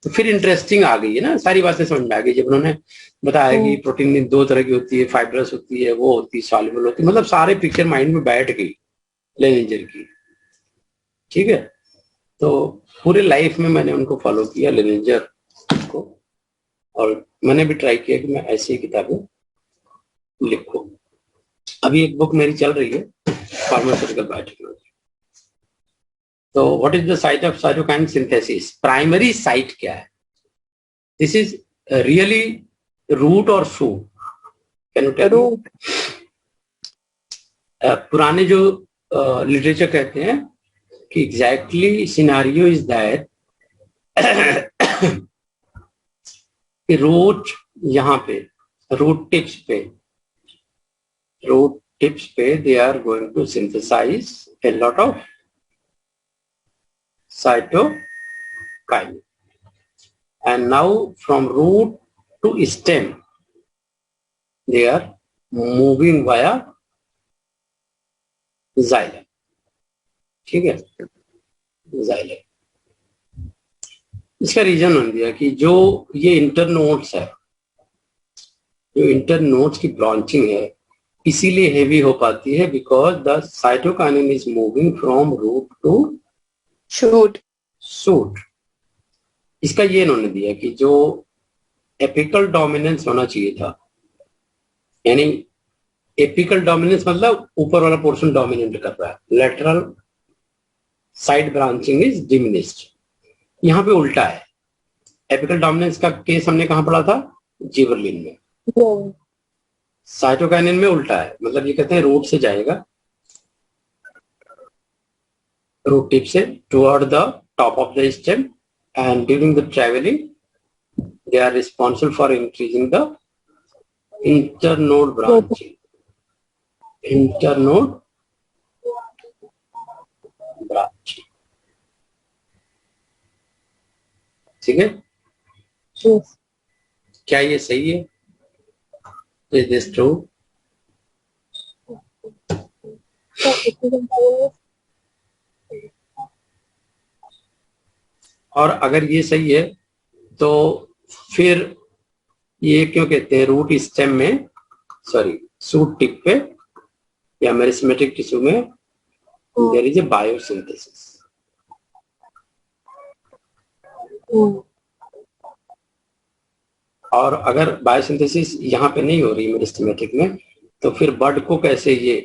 तो फिर इंटरेस्टिंग आ गई है ना, सारी बातें समझ में आ गई जब उन्होंने बताया कि प्रोटीन दो तरह की होती है, फाइब्रस होती है, वो होती है, सॉल्युबल होती है, मतलब सारे पिक्चर माइंड में बैठ गई लेनिंजर की। ठीक है, तो पूरे लाइफ में मैंने उनको फॉलो किया लेनिंजर को, और मैंने भी ट्राई किया कि मैं ऐसी किताबें लिखूं। अभी एक बुक मेरी चल रही है, फार्मास्यूटिकल बायोटेक्नोलॉजी। तो what is the site of cytokine synthesis? Primary site क्या है? दिस इज रियली रूट और shoot? Can you tell me? पुराने जो लिटरेचर कहते हैं कि exactly scenario is that root, यहाँ पे रूट टिप्स पे they are going to synthesize a lot of cytokine, and now from root to stem they are moving via xylem. ठीक है, xylem। इसका रीजन बन दिया कि जो ये इंटरनोड्स है, जो इंटरनोड्स की ब्रांचिंग है, इसीलिए हेवी हो पाती है, because the cytokinin is moving from root to shoot. इसका ये इन्होंने दिया कि जो एपिकल डोमिनेंस होना चाहिए था, यानी एपिकल डोमिनेंस मतलब ऊपर वाला पोर्शन डोमिनेट कर रहा है, lateral side branching is diminished. यहाँ पे उल्टा है। एपिकल डोमिनेंस का केस हमने कहाँ पढ़ा था? जिबरलिन में। साइटोकाइनिन में उल्टा है, मतलब ये कहते हैं रूट से जाएगा, रूट टिप से toward the top of the stem, and during the travelling they are responsible for increasing the internode branching. Internode branching, ठीक है? क्या ये सही है? Is this true? और अगर ये सही है तो फिर ये क्यों कहते हैं रूट स्टेम में, सॉरी शूट टिप पे या मेरिस्टेमेटिक टिश्यू में देयर इज ए बायोसिंथेसिस? और अगर बायोसिंथेसिस यहाँ पे नहीं हो रही मेरिस्टेमेटिक में, तो फिर बड को कैसे ये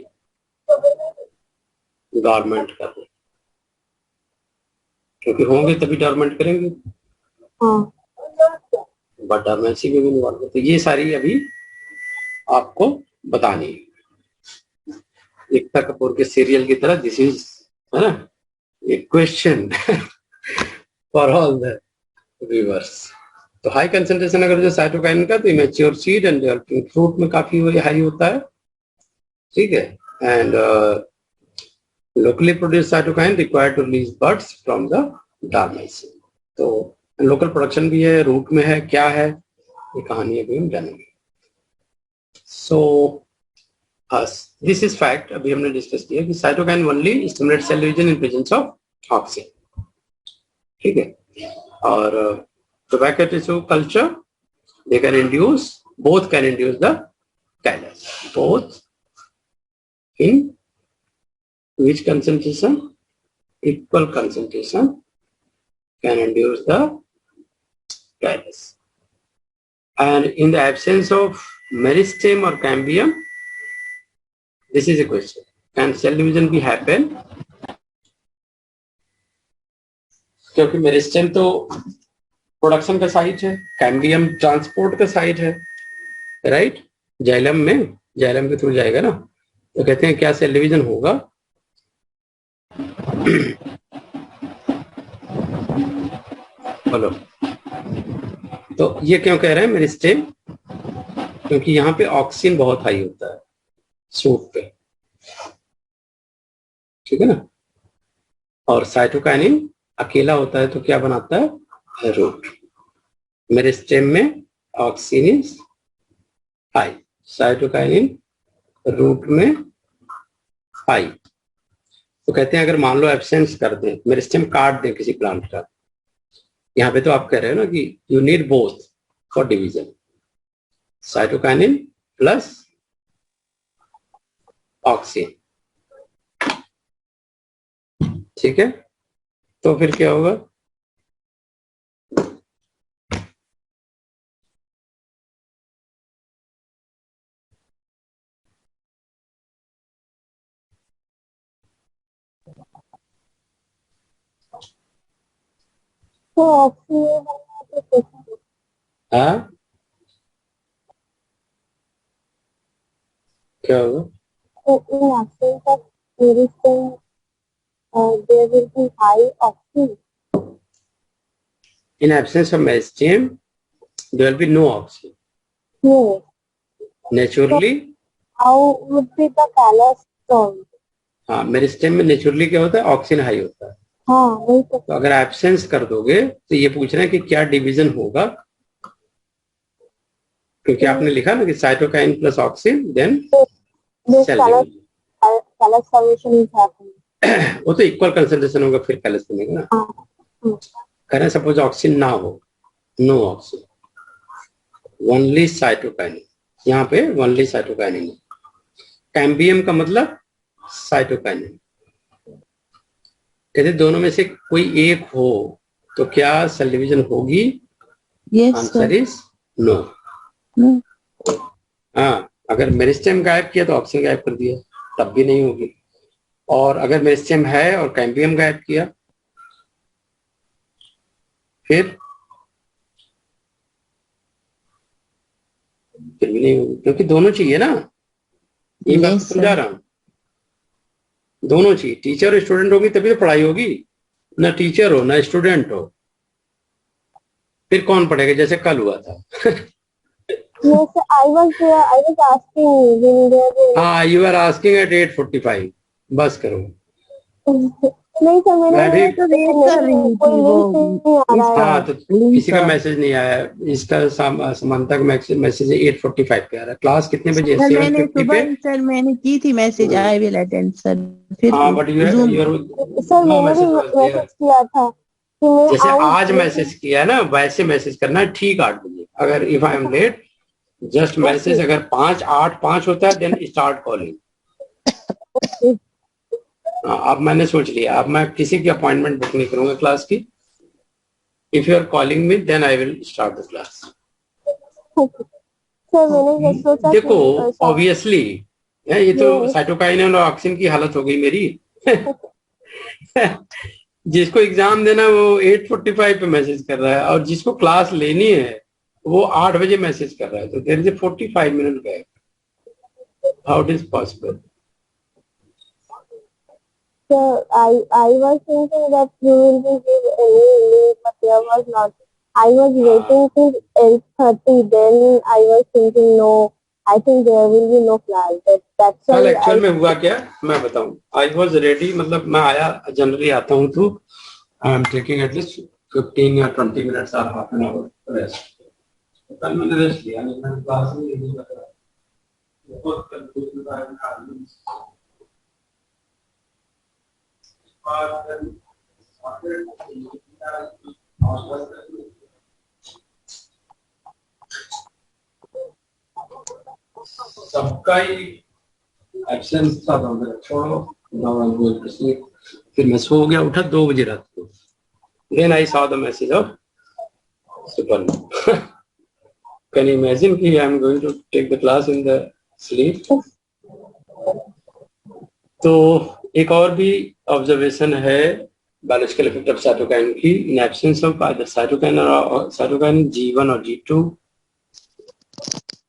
डॉर्मेंट कर रहे? क्योंकि होंगे तभी डॉर्मेंट करेंगे, बट डॉर्मेंसी में भी नहीं होगा। तो ये सारी अभी आपको बतानी है, एकता कपूर के सीरियल की तरह। दिस इज, है ना, a question for all the viewers. तो हाई कंसंट्रेशन अगर जो साइटोकाइन का, तो immature seed and developing fruit में काफी हाई होता है, ठीक है। And locally produce cytokine required to release buds from the dormancy. तो लोकल प्रोडक्शन भी है, रूट में है, क्या है ये कहानी अभी हम जानेंगे। सो दिस इज फैक्ट, अभी हमने डिस्कस किया कि cytokine only stimulate cell division in presence of auxin, ठीक है। और tobacco tissue culture, they can induce, both can induce the callus, both in which concentration? Equal concentration can induce the callus. And in the absence of meristem or cambium, this is a question, can cell division be happen? क्योंकि meristem तो production का site है, cambium transport का site है, right? Xylem में, xylem के through जाएगा ना। तो कहते हैं क्या सेल डिवीजन होगा? बोलो। तो ये क्यों कह रहे हैं मेरिस्टेम? क्योंकि यहाँ पे ऑक्सीजन बहुत हाई होता है सूट पे, ठीक है ना। और साइटोकाइनिन अकेला होता है तो क्या बनाता है? रूट। मेरिस्टेम में auxin is high, cytokinin root में हाई। तो कहते हैं अगर मान लो एब्सेंस कर दें, मेरिस्टेम काट दें किसी प्लांट का, यहाँ पे तो आप कह रहे हो ना कि you need both for division, cytokinin plus auxin. ठीक है, तो फिर क्या होगा? तो ऑक्सीजन हाँ, क्या होगा? in absence of meristem, there will be high oxygen. In absence of meristem, there will be no oxygen. No. Naturally, How would be the callus formed? हाँ, मेरिस्टेम में नेचुरली क्या होता है? ऑक्सीजन हाई होता है। हाँ, वही तो। तो अगर एब्सेंस कर दोगे तो ये पूछ रहे हैं कि क्या डिवीजन होगा, क्योंकि आपने लिखा ना कि cytokine plus oxygen then cell division. Callus formation is happening. वो तो इक्वल कंसंट्रेशन होगा, फिर कैलस बनेगा ना। कह रहे हैं सपोज ऑक्सीजन ना हो, नो ऑक्सीजन, ओनली साइटोकाइनिन, यहाँ पे ओनली साइटोकाइनिन है। कैम्बियम का मतलब साइटोकाइनिन। कहते दोनों में से कोई एक हो तो क्या सेल डिवीजन होगी? Answer is no. हाँ, अगर मेरिस्टेम गायब किया तो ऑक्सीजन गायब कर दिया, तब भी नहीं होगी। और अगर मेरिस्टेम है और कैम्बियम गायब किया फिर भी नहीं होगी, क्योंकि दोनों चाहिए ना। ये बात समझा रहा हूं, दोनों चाहिए। टीचर और स्टूडेंट होगी तभी तो पढ़ाई होगी, ना टीचर हो ना स्टूडेंट हो, फिर कौन पढ़ेगा? जैसे कल हुआ था। Yes, I was asking will there be. हाँ, यू आर आस्किंग एट 8:45। बस करो। नहीं सर, मैंने तो वेट कर रही थी कोई वो लिंक नहीं आ रहा है। हाँ, तो किसी का मैसेज नहीं आया। इसका समानता का मैसेज 8:45 पे आ रहा है। क्लास कितने बजे? सर मैंने 7:50 पे। सुबह सर मैंने की थी message, I will attend sir. फिर हाँ, बट सर मैंने भी मैसेज किया था कि मैं जैसे आऊं। आज मैसेज किया ना वैसे मैसेज करना है ठीक 8 बजे। अगर if I am let just message, अगर 5:08 होता है देन स्टार्ट कॉलिंग। अब मैंने सोच लिया, अब मैं किसी की अपॉइंटमेंट बुक नहीं करूंगा क्लास की। If you are calling me then I will start the class. Sir मैंने सोचा देखो ऑब्वियसली ये तो साइटोकाइनिन और ऑक्सीजन की हालत हो गई मेरी। जिसको एग्जाम देना वो 8:45 पे मैसेज कर रहा है, और जिसको क्लास लेनी है वो 8 बजे मैसेज कर रहा है। तो there is 45 minute gap. How it is possible? Sir, I was thinking that you will be give any link, but there was not. I was waiting till 8:30. Then I was thinking, no, I think there will be no class. That's why. Actual में हुआ क्या मैं बताऊं। I was ready, मतलब मैं आया, generally आता हूं तो आई एम टेकिंग एटलीस्ट 15 या 20 मिनट्स और हाफ एन आवर रेस्ट। कल मैंने रेस्ट लिया नहीं, मैंने क्लास में नहीं बताया। बहुत कंफ्यूजन था। सबका ही एब्सेंस था, तो मेरा छोड़ो। फिर मैं सो गया, उठा 2 बजे रात को। Then I saw the message of super. Can you imagine कि I am going to take the class in the sleep. तो एक और भी ऑब्जर्वेशन है बायोलॉजिकल इफेक्ट ऑफ साइटोकाइन की। इन एब्सेंस ऑफ साइटोकाइन G1 और G2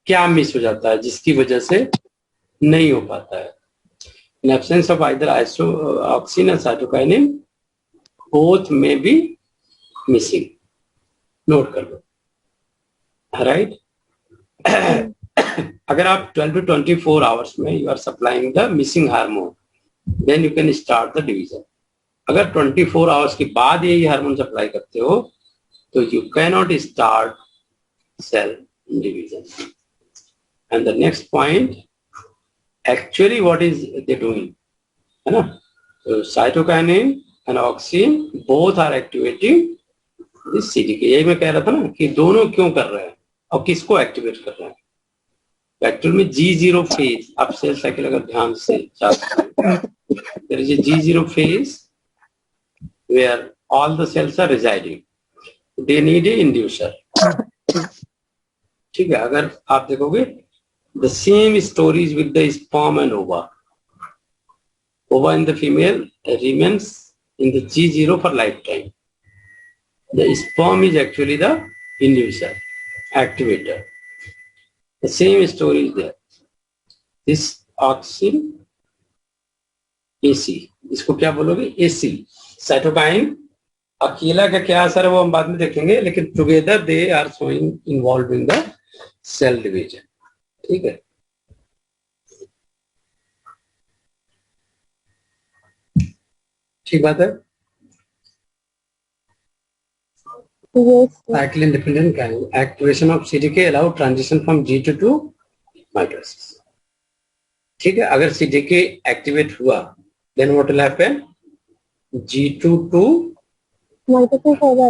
क्या मिस हो जाता है जिसकी वजह से नहीं हो पाता है? In absence of either oxygen और cytokinin both may be missing. Note कर लो, राइट। अगर आप 12 to 24 आवर्स में you are supplying the missing hormone then you can start the division. अगर 24 आवर्स के बाद यही हार्मोन सप्लाई करते हो तो you can not start cell division. And the next point, actually what is they doing, है ना? So cytokinin and auxin both are activating this CDK. यही मैं कह रहा था ना कि दोनों क्यों कर रहे हैं और किसको एक्टिवेट कर रहे हैं. एक्चुअल में G0 फेज, आप सेल साइकिल अगर ध्यान से there is a G0 phase where all the cells are residing. They need a inducer. ठीक है. अगर आप देखोगे the same stories with the sperm and ova. Ova in the female remains in the G0 for lifetime. The sperm is actually the inducer, activator. The same story is there. This auxin AC, इसको क्या बोलोगे? AC. Cytokine अकेला का क्या असर है वो हम बाद में देखेंगे, लेकिन together they are showing involve in the cell division. ठीक है. ठीक बात है. Cycle independent activation of CDK allow transition from G2 to mitosis. ठीक है. अगर CDK एक्टिवेट हुआ, then what will happen? G2 to mitosis होगा.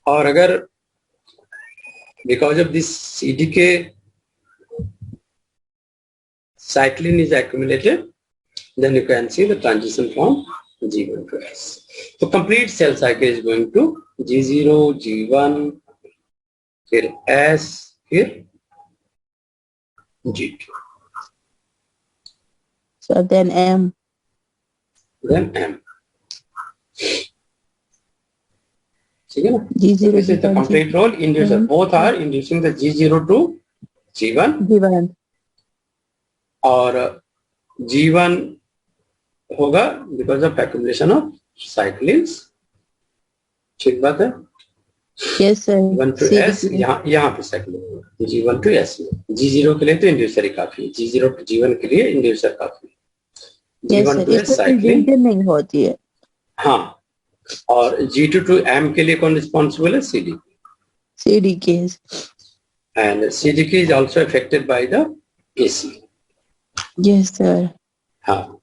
और अगर because of this CDK cyclin is accumulated, then you can see the transition from G1 to S. So complete cell cycle is going to G0, G1, फिर S, फिर G2. So then M. Then M. ठीक है ना? G0 This is the complete role. Inducer. Both are inducing the G0 to G1. G1. और G1 होगा because of accumulation of cyclins. ठीक बात है. Yes sir. G1 to S, यहाँ पे cyclin होगा. G1 to S में. G0 के लिए तो inducer ही काफी है. G0 to G1 के लिए inducer काफी है. G1 to S cyclin नहीं होती है. हाँ. और G2 to M के लिए कौन रिस्पॉन्सिबल है? CDK. CDK. And CDK is also affected by the AC. Yes sir. हाँ.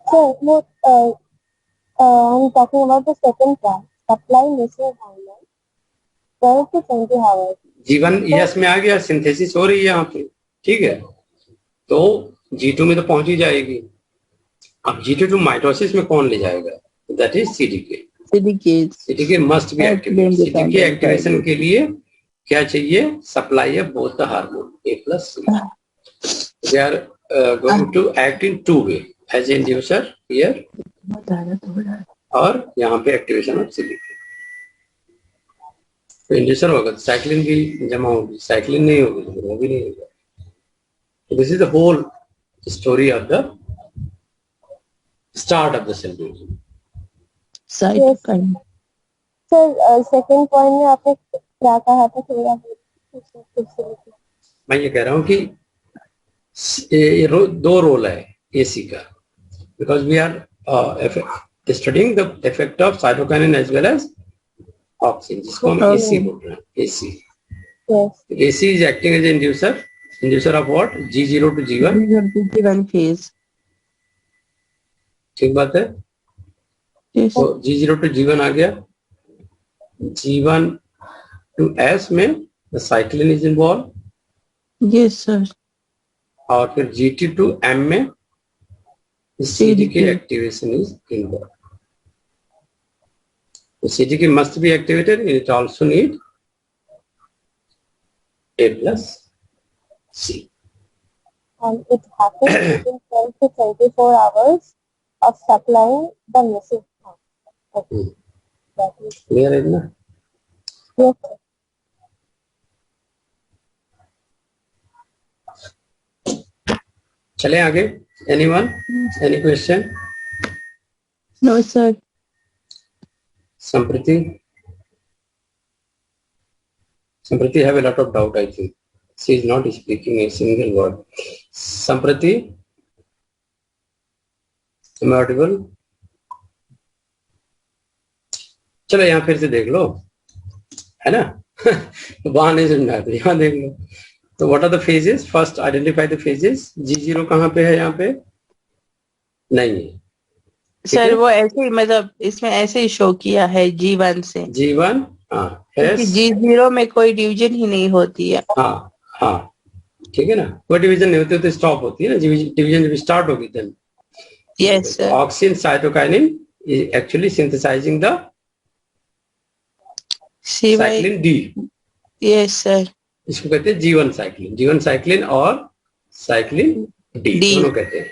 So, look, I'm talking about the second part, supply missing hormone, 12 to 20 hours. G1 ES में आ गया, synthesis हो रही है यहाँ पे. ठीक है. तो G2 में तो पहुंच ही जाएगी. अब G2 to माइटोसिस में कौन ले जाएगा? That is CDK. CDK must be activated. CDK activation के लिए क्या चाहिए? सप्लाई है both the hormone A plus C. They are going to act in two way. As inducer here और यहाँ पे एक्टिवेशन ऑफ CDK. तो इंड्यूसर होगा तो साइक्लिन भी जमा होगी. साइक्लिन नहीं होगी तो वो भी नहीं होगा. This is the whole story of the start of the cell division. Cytokine. Sir second point में आपने क्या कहा था? थोड़ा मैं ये कह रहा हूँ कि दो रोल है AC का. Because we are studying the effect of cytokinin as well as auxin, जिसको हम AC बोल रहे हैं. AC. Yes. AC is acting as an inducer. Inducer of what? G0 to G1. G1 phase. ठीक बात है. Yes. तो G0 to G1 आ गया. G1 to S में the cyclin is involved. Yes sir. और फिर G2 to M में CDK activation is involved. So CDK must be activated. It also need A plus C. And it happens within 12 to 24 hours of supplying the missing hormone. Okay. That is Clear है ना? yes, sir. चले आगे. Anyone? Any question? No sir. Sampriti? Sampriti have a lot of doubt, I think. She is not speaking a single word. Sampriti, am I audible? चलो यहाँ फिर से देख लो, है ना? वहां नहीं सुनना है, यहाँ देख लो. तो what are the phases? First identify the phases. G0 कहाँ पे है? यहाँ पे नहीं है. सर वो ऐसे ही, मतलब इसमें ऐसे ही शो किया है G1 से. G1, हाँ. G0 में कोई डिवीजन ही नहीं होती है. हाँ हाँ, ठीक है ना. कोई डिवीजन नहीं होती तो स्टॉप होती है ना. डिवीजन जब स्टार्ट होगी then. Yes sir. Auxin cytokinin is actually synthesizing the cyclin D. Yes sir. इसको कहते हैं G1 साइक्लिन. G1 साइक्लिन और साइक्लिन D दोनों कहते हैं.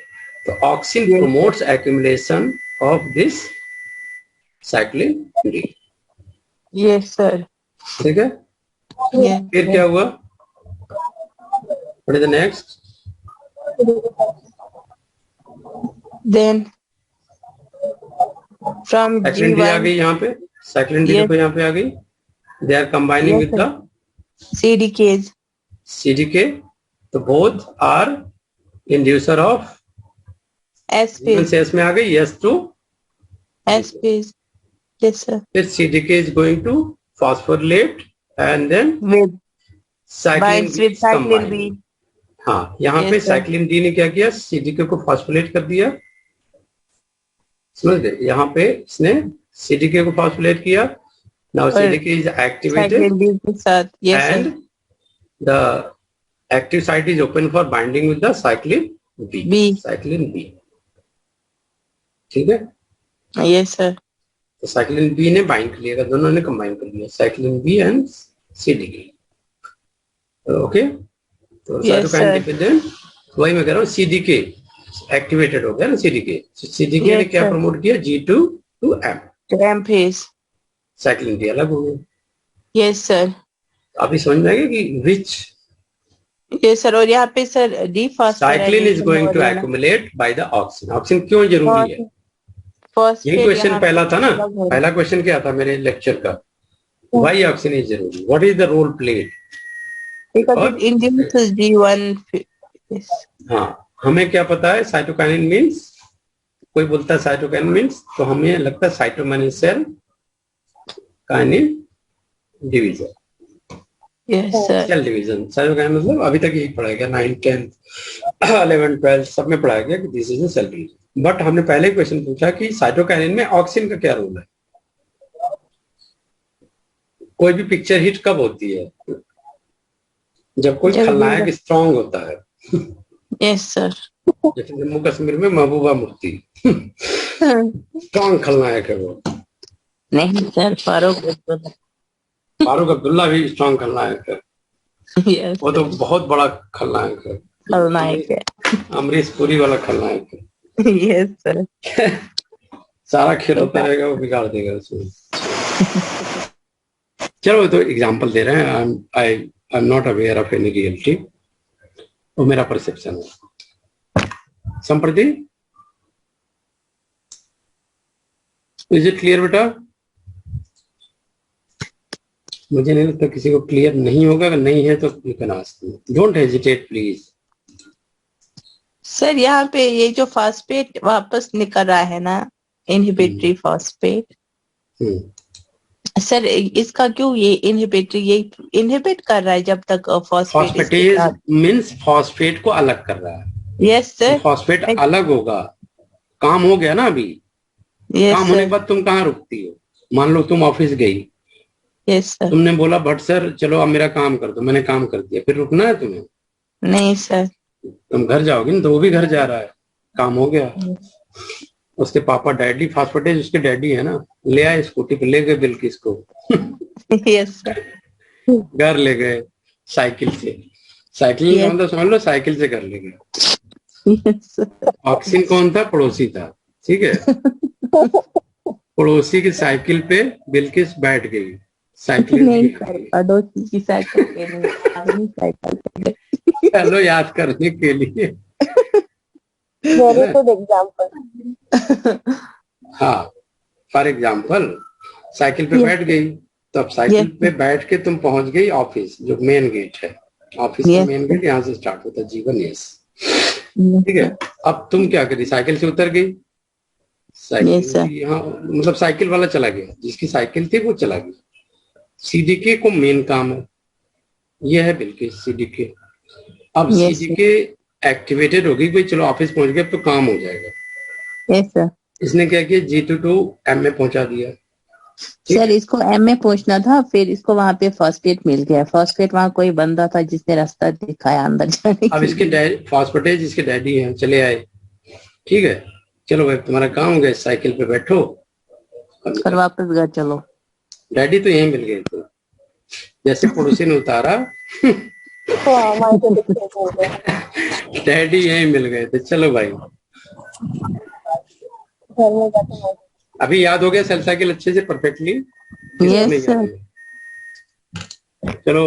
तो auxin promotes accumulation of this cyclin D. Yes sir. ठीक है. Yes. फिर क्या हुआ? What is the next? Then from cyclin D आ गई यहाँ पे. साइक्लिन D देखो यहाँ पे आ गई. They are combining with the CDKs. CDK. तो both are inducer of S phase. S में आ गई. S to S phase. Yes sir. फिर CDK is going to phosphorylate and then With cyclin binds B with is cyclin combined. B. हाँ, यहाँ Yes, पे sir. Cyclin D ने क्या किया? CDK को फॉस्फोलेट कर दिया. समझ गए? यहाँ पे इसने CDK को फॉस्फोलेट किया. Now CDK is activated Cyclin B के साथ. Yes sir. and the active site is open for binding with the cyclin B. B. Cyclin B. ठीक है. Yes sir. तो साइक्लिन बी ने बाइंड कर लिया, दोनों ने कंबाइन कर लिया. Cyclin B and CDK. Okay. तो Yes, साइटोकाइन sir. डिपेंडेंट, वही मैं कह रहा हूँ. CDK एक्टिवेटेड हो गया ना. CDK ने Yes, क्या sir. प्रमोट किया? G2 to M. To M phase. Cyclin D अलग हो गया. Yes sir. अभी समझ में आएगा कि विच Yes sir. और यहाँ पे sir D cyclin is going to accumulate by the auxin. Auxin क्यों जरूरी है? ये क्वेश्चन पहला था ना. पहला क्वेश्चन क्या था मेरे लेक्चर का? व्हाई ऑक्सिन इज जरूरी? What is the role played? Because it induces G1 phase. हाँ, हमें क्या पता है? साइटोकाइनिन मींस, कोई बोलता है साइटोकाइनिन मींस, तो हमें लगता है cytokinin cell kinin division. Yes sir. Cell division. Cytokinin मतलब अभी तक यही पढ़ाया गया 9, 10, 11, 12 सब में पढ़ाया गया कि this is a cell division. But हमने पहले क्वेश्चन पूछा कि साइटोकाइनिन में ऑक्सिन का क्या रोल है? कोई भी पिक्चर हिट कब होती है? जब कोई खलनायक स्ट्रांग होता है. Yes sir. जैसे जम्मू कश्मीर में महबूबा मुफ्ती स्ट्रांग खलनायक है वो. नहीं सर, फारूक अब्दुल्ला भी स्ट्रांग खलनायक है. Yes. वो तो बहुत बड़ा खलनायक है. खलनायक है. अमरीश पुरी वाला खलनायक है. Yes sir. सारा खेल होता रहेगा, वो बिगाड़ देगा उसमें. चलो तो एग्जांपल दे रहे हैं. I am not aware of any reality. वो मेरा परसेप्शन है. संप्रति, इज इट क्लियर बेटा? मुझे नहीं लगता किसी को क्लियर नहीं होगा. अगर नहीं है तो you can ask me. Don't hesitate please. Sir यहाँ पे ये जो फॉस्फेट वापस निकल रहा है ना, इनहिबिटरी फॉस्फेट, सर इसका क्यों ये इनहिबिटरी, ये इनहिबिट कर रहा है जब तक फॉस्फेटेज मींस फॉस्फेट को अलग कर रहा है. Yes sir. फॉस्फेट अलग होगा. काम हो गया ना अभी. काम होने के बाद तुम कहाँ रुकती हो? मान लो तुम ऑफिस गई. Yes sir. तुमने बोला भट्ट सर चलो अब मेरा काम कर दो. मैंने काम कर दिया. फिर रुकना है तुम्हें? नहीं सर. तुम घर जाओगे ना, तो वो भी घर जा रहा है. काम हो गया. उसके पापा डैडी, फॉस्फेटेज उसके डैडी है ना, ले आए स्कूटी पे, ले गए बिल्किस को. Yes sir. घर ले गए साइकिल से. साइकिल का मतलब समझ लो, साइकिल से घर ले गए. ऑक्सिन कौन था? पड़ोसी था. ठीक है. पड़ोसी की साइकिल पे बिल्किस बैठ गई. साइकिल नहीं सर, पड़ोसी की साइकिल पे नहीं, अपनी साइकिल पे. चलो याद करने के लिए. Very good example. हाँ, फॉर एग्जाम्पल साइकिल पे बैठ गई. तो अब साइकिल पे बैठ के तुम पहुंच गई ऑफिस, जो मेन गेट है ऑफिस का मेन गेट यहाँ से स्टार्ट होता है जीवन। यस ठीक है। अब तुम क्या करी, साइकिल से उतर गई, साइकिल यहाँ मतलब साइकिल वाला चला गया, जिसकी साइकिल थी वो चला गया। सीडीके को मेन काम है, ये है बिल्कुल सीडीके। अब सीडीके एक्टिवेटेड होगी, कोई चलो ऑफिस पहुंच गया तो काम हो जाएगा। इसने क्या किया, G2 to M में पहुंचा दिया। सर इसको M में पहुंचना था, फिर इसको वहां पे फॉस्फेट मिल गया। फॉस्फेट वहां कोई बंदा था जिसने रास्ता दिखाया अंदर जाने। अब इसके फॉस्फेटेज इसके डैडी हैं, चले आए, ठीक है चलो भाई तुम्हारा काम हो गया, साइकिल पे बैठो और वापस घर चलो। डैडी तो यहीं मिल गए थे, जैसे पड़ोसी ने उतारा डैडी यहीं मिल गए थे। चलो भाई अभी याद हो गया सेल साइकिल अच्छे से परफेक्टली? Yes sir. चलो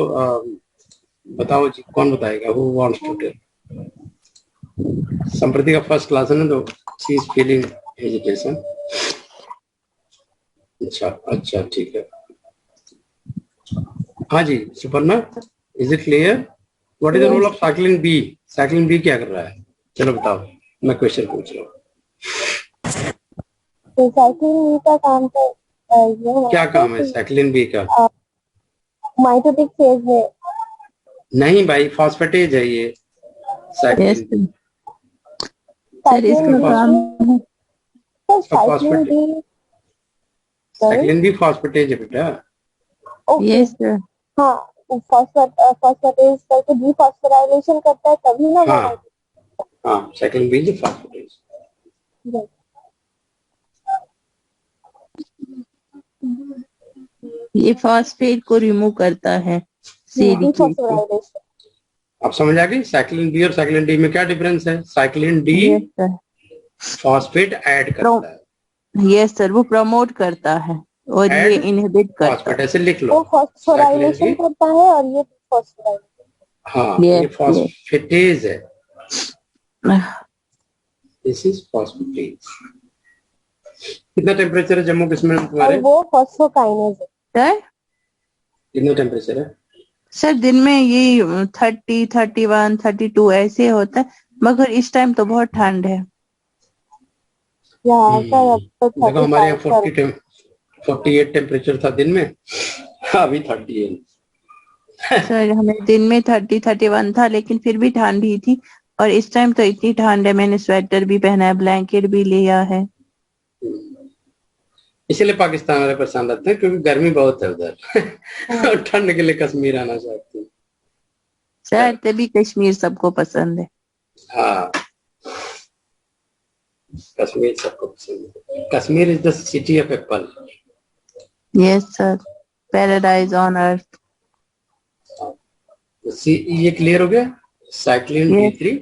बताओ जी, कौन बताएगा? Who wants to tell? संप्रति का फर्स्ट क्लास है ना, तो शी इज फीलिंग हेजिटेशन। अच्छा ठीक है। हाँ जी Suparna, is it clear? What is the role of cyclin B? Cyclin B क्या कर रहा है? चलो बताओ, मैं क्वेश्चन पूछ रहा हूँ। तो साइक्लिन बी का काम तो क्या काम है साइक्लिन बी का? माइटोटिक फेज में। नहीं भाई, फॉस्फेटेज है ये साइक्लिन। सर इसका काम है साइक्लिन भी फॉस्फेटेज है बेटा। Yes sir. हाँ फॉस्फेटेज करके डीफॉस्फोराइलेशन करता है तभी ना। हाँ साइक्लिन भी फॉस्फेटेज। ये फॉस्फेट को रिमूव करता है। अब समझ आ गई साइक्लिन बी और साइक्लिन डी में क्या डिफरेंस है? साइक्लिन डी फॉस्फेट ऐड करता है। यस सर, वो प्रमोट करता है और ये इनहिबिट करता है। ऐसे लिख लो, वो फॉस्फोराइलेशन करता है और ये फॉस्फोराइलेशन। हाँ ये फॉस्फेटेज है, दिस इज फॉस्फेटेज। कितना टेम्परेचर है जम्मू कश्मीर में तुम्हारे? वो फॉस्फोकाइनेज है। कितना टेम्परेचर है सर? दिन में ये 30, 31, 32 ऐसे होता है, मगर इस टाइम तो बहुत ठंड है। देखो हमारे यहाँ 48 टेम्परेचर था दिन में, अभी 38। सर हमें दिन में 30, 31 था, लेकिन फिर भी ठंड ही थी। और इस टाइम तो इतनी ठंड है, मैंने स्वेटर भी पहना है, ब्लैंकेट भी लिया है। इसलिए पाकिस्तान वाले परेशान रहते हैं, क्योंकि गर्मी बहुत है उधर और ठंड के लिए कश्मीर आना चाहते हैं। सर तभी कश्मीर सबको पसंद है। हाँ कश्मीर सबको पसंद है। Kashmir is the city of Apple. Yes sir, paradise on earth. ये क्लियर हो गया? Cyclin D3,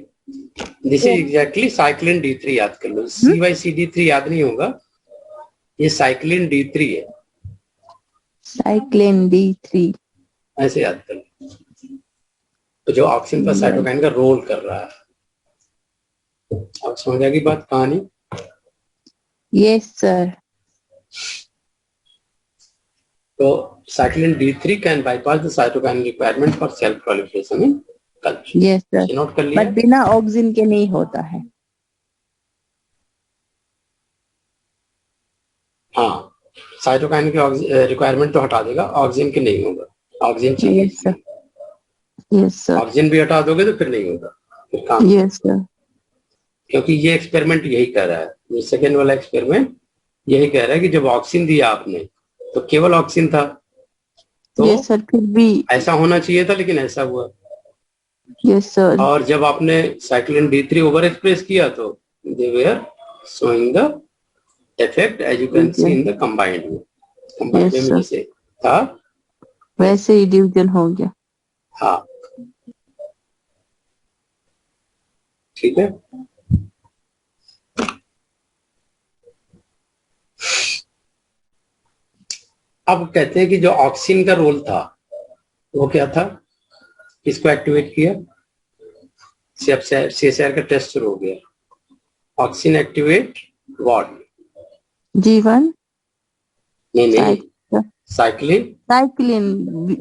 this is exactly cyclin D3। याद कर लो, CYCD3 याद नहीं होगा, ये साइक्लिन D3 है। साइक्लिन D3 ऐसे याद कर लो, तो जो ऑक्सीजन प्लस साइटोकाइन का रोल कर रहा है। अब समझ आ गई बात कहानी? Yes sir. तो cyclin D3 can bypass the cytokine requirement for cell proliferation in culture. Yes sir, note कर लिया? बट बिना ऑक्सीजन के नहीं होता है। हाँ साइटोकाइन की रिक्वायरमेंट तो हटा देगा, ऑक्सीजन की नहीं होगा। ऑक्सीजन चाहिए। Yes sir. Yes sir. Oxygen भी हटा दोगे तो फिर नहीं होगा, फिर काम। Yes sir. क्योंकि ये एक्सपेरिमेंट यही कह रहा है, ये सेकेंड वाला एक्सपेरिमेंट यही कह रहा है कि जब ऑक्सीजन दिया आपने तो केवल ऑक्सीजन था, तो यस सर, फिर भी ऐसा होना चाहिए था, लेकिन ऐसा हुआ। Yes sir. और जब आपने साइक्लिन D3 ओवर एक्सप्रेस किया तो they were showing the effect as you can see in the combined में जैसे था वैसे ही डिवीजन हो गया। हाँ ठीक है। अब कहते हैं कि जो ऑक्सीजन का रोल था वो क्या था, किसको एक्टिवेट किया? CSR का टेस्ट शुरू हो गया। Oxygen activate what? G1 नहीं साइक्लिन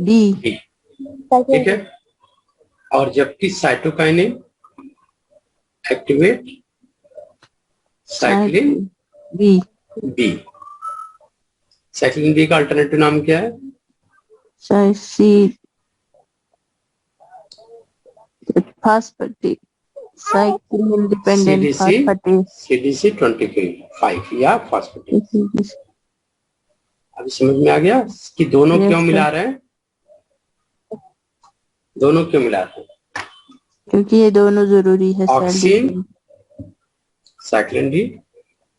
डी। ठीक है। और जबकि cytokinin activate cyclin B. Cyclin B का अल्टरनेटिव नाम क्या है? Phosphatase, cyclin dependent phosphatase, CDC 25 या फास्फेटेज। अभी समझ में आ गया कि दोनों क्यों मिला रहे हैं? दोनों क्यों मिला रहे हैं? क्योंकि ये दोनों जरूरी है। ऑक्सीन साइक्लिन डी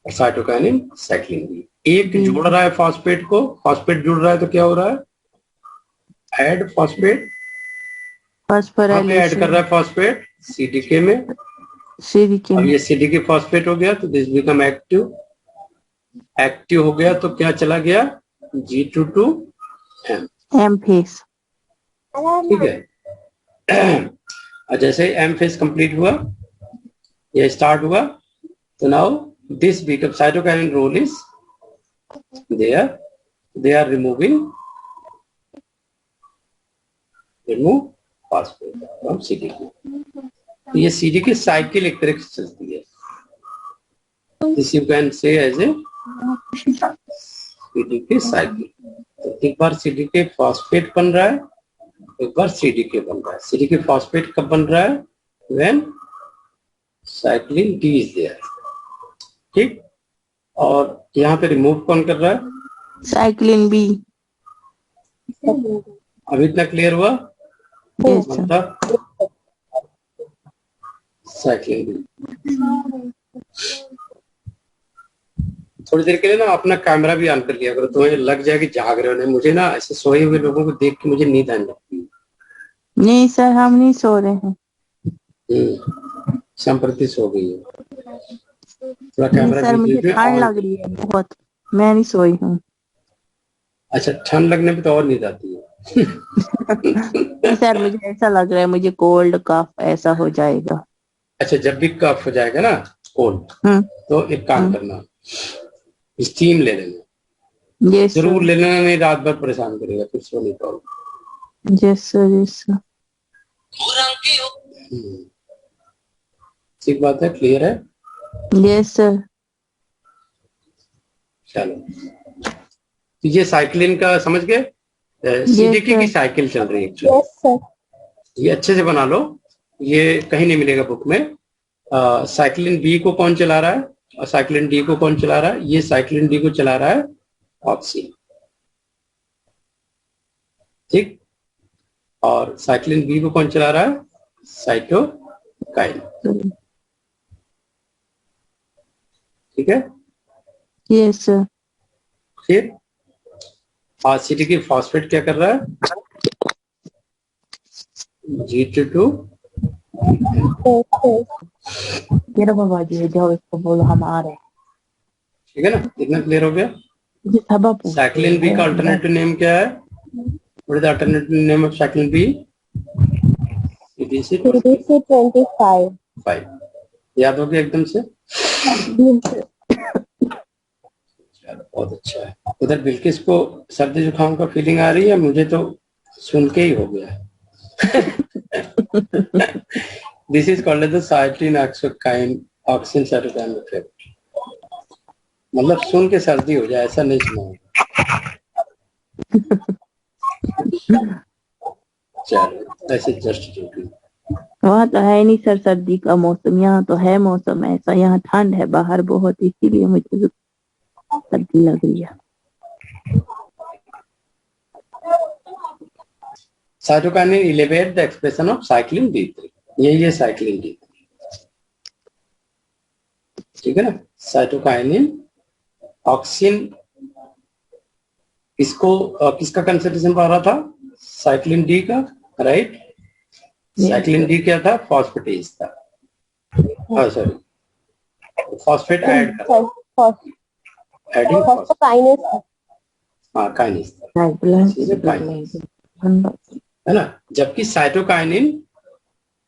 और साइटोकाइनिन साइक्लिन डी। एक जोड़ रहा है फॉस्फेट को, फॉस्फेट जुड़ रहा है तो क्या हो रहा है? ऐड फॉस्फेट, ऐड कर रहा है फॉस्फेट CDK में। अब ये CDK फॉस्फेट हो गया तो दिस बिकम एक्टिव। एक्टिव हो गया तो क्या चला गया? G22M face. ठीक है। और जैसे M फेस कंप्लीट हुआ, ये स्टार्ट हुआ, तो now this become cytokinin role is there, they are remove phosphate from CDK। ये CDK साइकिल एक तरह से चलती है। This you can say as a CDK cycle. तो एक बार CDK फॉस्फेट बन रहा है, एक बार CDK बन रहा है। CDK फॉस्फेट कब बन रहा है? When cyclin D is there. ठीक। और यहाँ पे रिमूव कौन कर रहा है? Cyclin B. अभी इतना क्लियर हुआ? मतलब साइक्लिन बी। थोड़ी देर के लिए ना अपना कैमरा भी ऑन कर लिया करो, तुम्हें लग जाए कि जाग रहे हो। नहीं, मुझे ना ऐसे सोए हुए लोगों को देख के मुझे नींद आने लगती है। नहीं सर, हम नहीं सो रहे हैं। संप्रति सो गई है। थोड़ा कैमरा सर मुझे ठंड लग रही है बहुत, मैं नहीं सोई हूँ। अच्छा, ठंड लगने पे तो और नींद आती है। सर मुझे ऐसा लग रहा है मुझे कोल्ड कफ ऐसा हो जाएगा। अच्छा, जब भी कफ हो जाएगा ना कोल्ड, तो एक काम करना, स्टीम ले लेना। जरूर ले लेना, नहीं रात भर परेशान करेगा, फिर सो नहीं पाओगे। Yes sir. ठीक बात है, क्लियर है? Yes sir. चलो, ये साइक्लिन का समझ गए? CDK की साइकिल चल रही है। Yes sir. ये अच्छे से बना लो, ये कहीं नहीं मिलेगा बुक में। साइक्लिन बी को कौन चला रहा है और साइक्लिन डी को कौन चला रहा है? ये साइक्लिन डी को चला रहा है ऑक्सीन। ठीक। और साइक्लिन बी को कौन चला रहा है? साइटोकाइनिन। ठीक है? Yes sir. फिर CDK फॉस्फेट क्या कर रहा है? G22। बाबा जी जाओ, इसको बोलो हम आ रहे हैं। ठीक है ना? इतना क्लियर हो गया? साइक्लिन बी का अल्टरनेटिव नेम क्या है? What is the alternative name of cyclin B? CDC 25। याद हो गया एकदम से? बहुत अच्छा है। उधर बिल्किस को सर्दी जुकाम का फीलिंग आ रही है, मुझे तो सुन के ही हो गया। This is called the cyclin oxygen cytokine effect. मतलब सुन के सर्दी हो जाए, ऐसा नहीं सुना। चलो, ऐसे जस्ट जोकिंग। वहाँ तो है नहीं सर सर्दी का मौसम, यहाँ तो है मौसम ऐसा। यहाँ ठंड है बाहर बहुत, इसीलिए मुझे सर्दी लग रही है। Cytokinin elevate the expression of cyclin D3। यही है साइक्लिन D3। ठीक है ना? साइटोकाइनिन ऑक्सीन, इसको किसका कंसंट्रेशन बढ़ रहा था? साइक्लिन डी का, राइट? साइक्लिन डी क्या था? फॉस्फेटेज था। सॉरी, फॉस्फेट ऐड कर, एडिंग काइनेज है ना? जबकि साइटोकाइनिन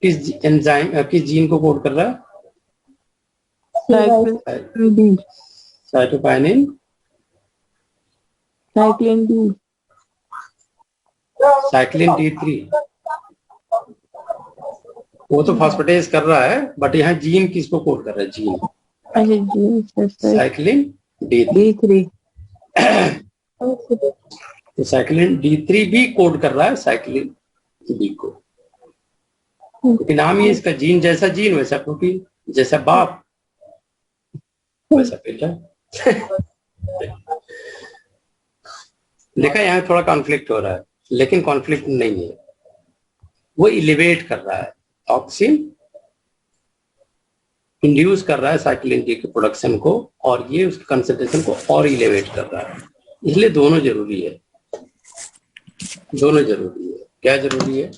किस एंजाइम, किस जीन को कोड कर रहा है? Cytokinin cyclin D. Cyclin D3 वो तो फॉस्फेटेज कर रहा है, बट यहाँ जीन किसको कोड कर रहा है? जीन साइक्लिन D3 तो साइक्लिन D3 भी कोड कर रहा है साइक्लिन D को, क्योंकि नाम ही इसका जीन जैसा जीन वैसा प्रोटीन, जैसा बाप वैसा बेटा। देखा यहाँ थोड़ा कॉन्फ्लिक्ट हो रहा है, लेकिन कॉन्फ्लिक्ट नहीं है, वो इलिवेट कर रहा है, ऑक्सिन इंड्यूस कर रहा है साइक्लिन डी के प्रोडक्शन को, और ये उसके कंसंट्रेशन को और इलिवेट कर रहा है। इसलिए दोनों जरूरी है, दोनों जरूरी है। क्या जरूरी है?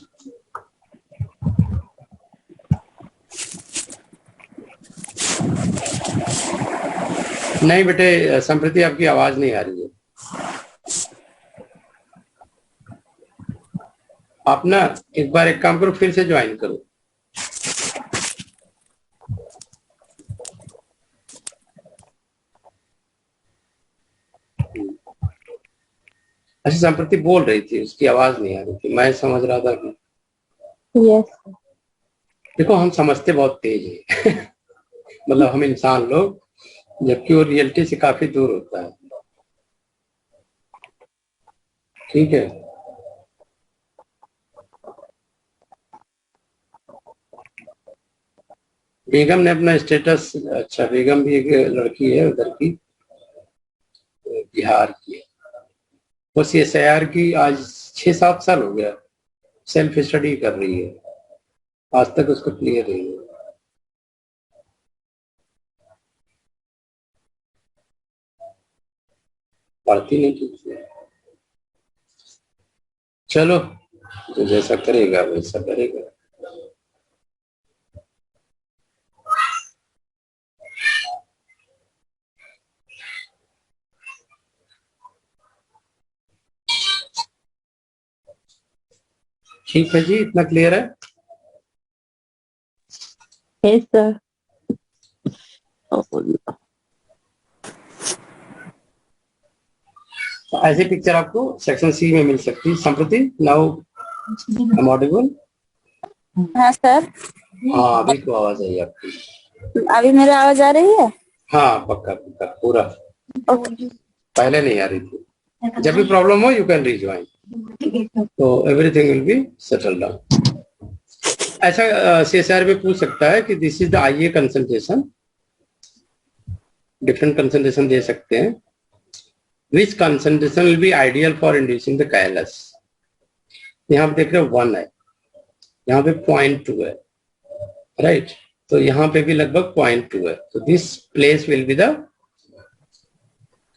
नहीं बेटे, संप्रति आपकी आवाज नहीं आ रही है। आप ना एक बार एक काम करो, फिर से ज्वाइन करो। अच्छा, संप्रति बोल रही थी, उसकी आवाज नहीं आ रही थी, मैं समझ रहा था कि yes. देखो हम समझते बहुत तेज है मतलब हम इंसान लोग, जबकि वो रियलिटी से काफी दूर होता है। ठीक है, बेगम ने अपना स्टेटस, अच्छा बेगम भी एक लड़की है उधर की, बिहार की है, वो CSIR की आज 6-7 साल हो गया सेल्फ स्टडी कर रही है, आज तक उसको क्लियर नहीं है। पढ़ती नहीं ठीक से। चलो, तो जैसा करेगा वैसा करेगा। ठीक है जी, इतना क्लियर है? Yes sir. ऐसी पिक्चर आपको सेक्शन सी में मिल सकती है। संप्रति, नाउ आई एम ऑडिबल? हाँ सर। हाँ, अभी तो आवाज आई आपकी। अभी मेरी आवाज आ रही है? हाँ, पक्का पक्का पूरा। ओके। पहले नहीं आ रही थी। जब भी प्रॉब्लम हो यू कैन रिज्वाइन, तो everything will be settle down. ऐसा CSIR में पूछ सकता है कि this is the IA concentration, different concentration दे सकते हैं। Which concentration will be ideal for inducing the callus? यहाँ पे देख रहे हो 1 है, यहाँ पे 0.2 है, राइट? तो यहाँ पे भी लगभग 0.2 है, तो this place will be the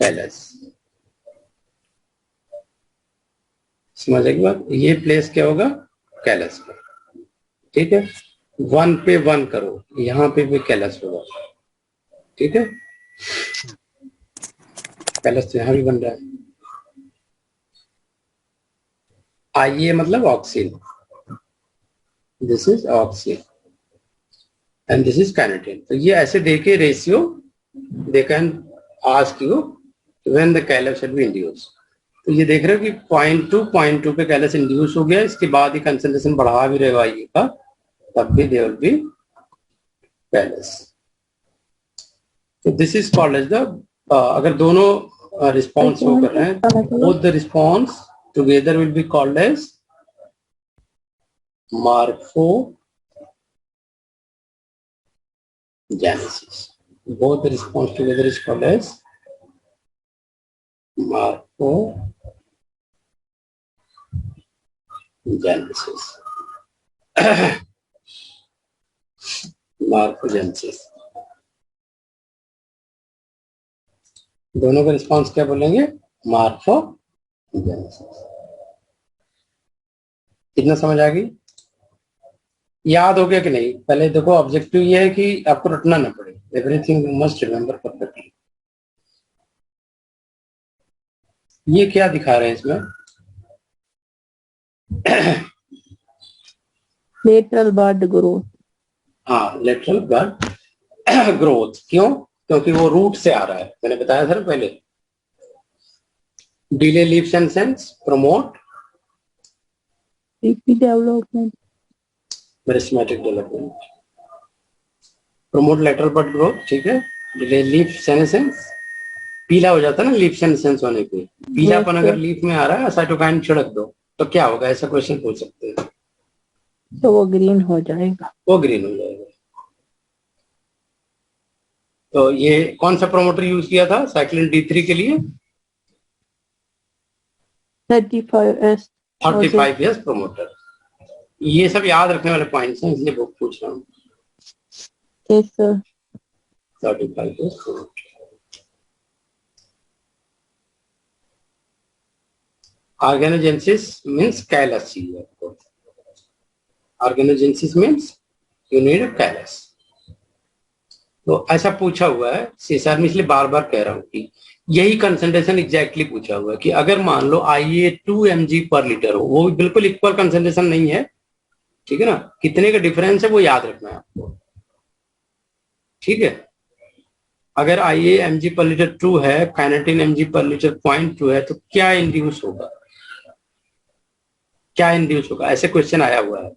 callus. समझ आएगी बात? ये प्लेस क्या होगा? कैलस का। ठीक है, 1 पे 1 करो, यहाँ पे भी कैलस होगा। ठीक है, कैलस तो यहाँ भी बन रहा है। IA मतलब auxin, this is auxin and this is kinetin. तो ये ऐसे देके ratio they can ask you when the callus will be induce. तो ये देख रहे हो कि 0.2 पे कैलस इंड्यूस हो गया, इसके बाद ही कंसंट्रेशन बढ़ा भी रहेगा IA का, तब भी देयर विल बी कैलस। तो this is called as the, अगर दोनों रिस्पॉन्स शो कर रहे हैं, both the response together will be called as morphogenesis. Both the response together is called as morphogenesis. morphogenesis. दोनों का रिस्पॉन्स क्या बोलेंगे? morphogenesis. कितना समझ आ गई? याद हो गया कि नहीं? पहले देखो, ऑब्जेक्टिव ये है कि आपको रटना ना पड़े, एवरीथिंग मस्ट रिमेम्बर परफेक्टली। ये क्या दिखा रहे हैं इसमें? Lateral bird growth. हाँ, लेटरल बर्ड ग्रोथ। क्यों? क्योंकि वो रूट से आ रहा है, मैंने बताया था ना पहले। Delay leaves and stems promote PP development. Meristematic development, promote lateral bud growth, ठीक है। डिले लीफ सेनेसेंस, पीला हो जाता है ना लीफ सेनेसेंस होने पे, पीलापन अगर लीफ में आ रहा है, साइटोकाइन छिड़क दो तो क्या होगा, ऐसा क्वेश्चन पूछ सकते हैं। तो वो ग्रीन हो जाएगा, वो ग्रीन हो जाएगा। तो ये कौन सा प्रोमोटर यूज किया था साइक्लिन D3 के लिए? 35S 35S promoter. ये सब याद रखने वाले पॉइंट्स हैं, इसलिए बुक पूछ रहा हूँ। Yes sir. 35S promoter. Organogenesis means callus चाहिए आपको। Organogenesis means you need a callus। तो ऐसा पूछा हुआ है सीएसआर में, इसलिए बार बार कह रहा हूँ कि यही कंसंट्रेशन एग्जैक्टली पूछा हुआ है कि अगर मान लो IA 2 mg पर लीटर हो, वो भी बिल्कुल इक्वल कंसंट्रेशन नहीं है, ठीक है ना, कितने का डिफरेंस है वो याद रखना है आपको, ठीक है। अगर IA mg पर लीटर 2 है, काइनेटिन mg पर लीटर 0.2 है, तो क्या इंड्यूस होगा, क्या इंड्यूस होगा, ऐसे क्वेश्चन आया हुआ है।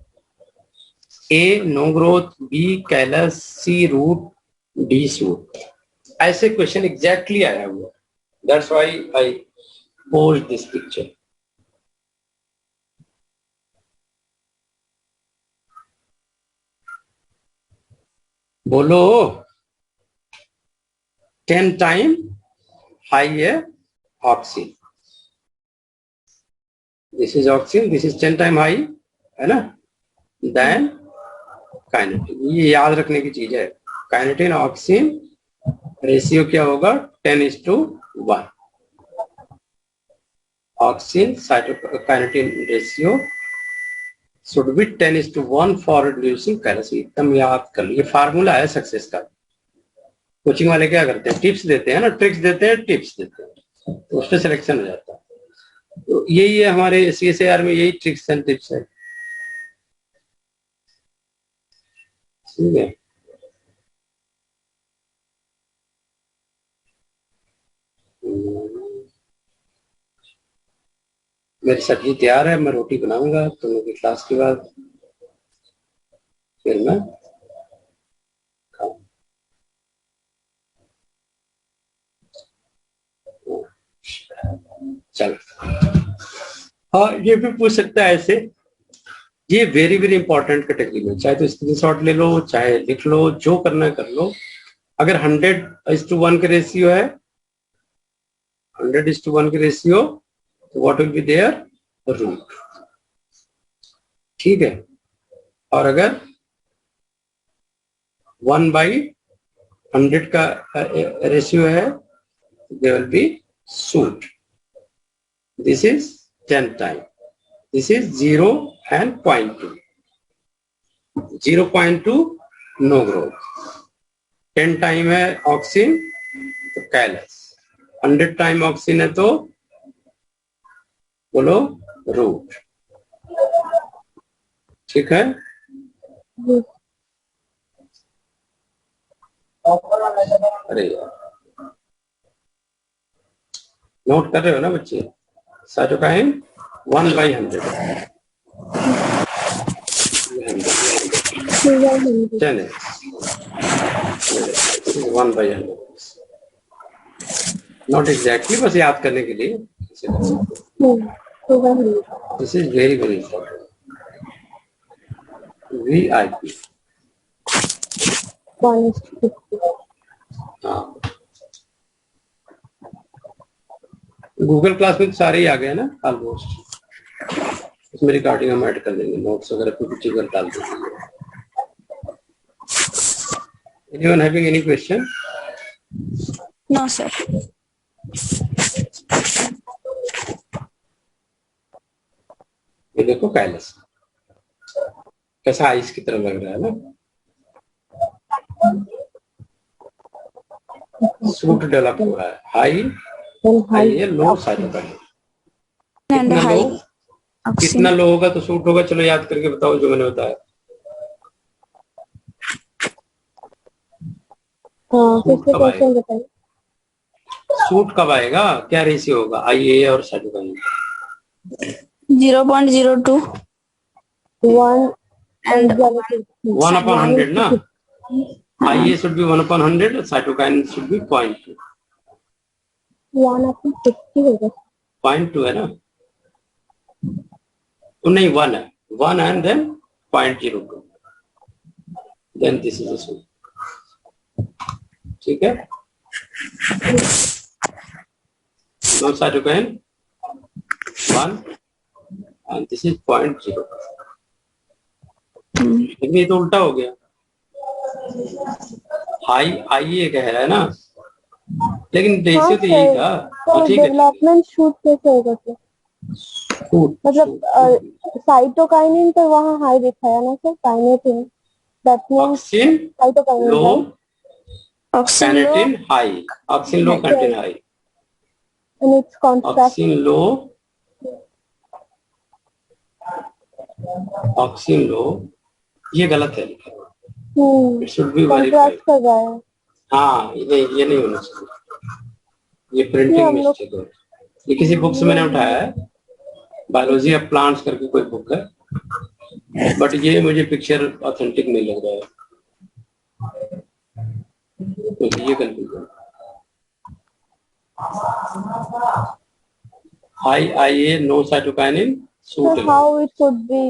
A no growth, B callus, C root, D shoot, ऐसे क्वेश्चन एग्जैक्टली आया हुआ है। That's why I post this picture. बोलो 10 टाइम हाई है auxin, this is auxin, this is 10 time high है ना, देन काइनेटिन। ये याद रखने की चीज है, काइनेटिन ऑक्सीन रेशियो क्या होगा, 10:1। Auxin cytokinin ratio should be 10:1 for reducing calorie. एकदम याद कर लीजिए, फार्मूला है सक्सेस का। कोचिंग वाले क्या करते हैं, टिप्स देते हैं ना, ट्रिक्स देते हैं, टिप्स देते हैं, तो उससे सिलेक्शन हो जाता है। तो यही है हमारे CSIR में, यही ट्रिक्स एंड टिप्स है, ठीक है। मेरी सब्जी तैयार है, मैं रोटी बनाऊंगा तुम लोग की क्लास के बाद, फिर मैं चल। हाँ, ये भी पूछ सकता है ऐसे, ये वेरी वेरी इंपॉर्टेंट कैटेगरी में, चाहे तो स्क्रीनशॉट ले लो, चाहे लिख लो, जो करना है कर लो। अगर 100:1 के रेशियो है, 100:1 के ratio, what will be there, root, ठीक है। और अगर 1/100 का रेशियो है, there will be shoot. This is 10 time, this is 0 and 0.2, 0.2 no growth, 10 time है ऑक्सीन तो कैलस, 100 टाइम ऑक्सीन है तो बोलो रूट, ठीक है। अरे यार, नोट कर रहे हो ना बच्चे, साइटोकाइन 1/100, चले 1/100, नॉट एग्जैक्टली, बस याद करने के लिए। This is very very important, VIP। हाँ, गूगल क्लास में तो सारे ही आ गए ना ऑलमोस्ट, उसमें रिकॉर्डिंग हम ऐड कर देंगे, नोट्स वगैरह कुछ चीज डाल देंगे। Anyone having any question? No sir. ये देखो कैलस कैसा आइस की तरह लग रहा है ना, सूट डेवलप हो रहा है, हाई है, लो साइटोकाइन, And high कितना oxygen. लो होगा तो सूट होगा, चलो याद करके बताओ जो मैंने बताया। सूट कब आएगा, क्या रेशियो होगा IA और साइटोकाइन? 0.02. 1 And relative 3. 1/100 ना, IA should be 1/100, cytokinin should be 0.2. 1/50 होगा. 0.2 है ना, तो नहीं 1 है, 1 and then 0.02, then this is the. ठीक है. Now cytokine 1 and this is 0.0. लेकिन ये तो उल्टा हो गया. हाई IA कह रहा है ना, लेकिन रेशियो तो यही था. तो ठीक है, डेवलपमेंट शूट कैसे होगा सर? मतलब साइटोकाइनिन तो वहाँ हाई दिखाया ना sir, kinetin, that means auxin cytokinin low, auxin low, kinetin high. Auxin low, kinetin high. And it's contract. Auxin low, auxin low, ये गलत है लिखा. It should be verified. Contrast कर रहा है. हाँ, ये नहीं होना चाहिए, ये प्रिंटिंग मिस्टेक है. ये किसी बुक से मैंने उठाया है, बायोलॉजी ऑफ प्लांट्स करके कोई बुक है, बट ये मुझे पिक्चर ऑथेंटिक नहीं लग रहा है, तो ये confusion. High IA no cytokinin shoot. So how it could be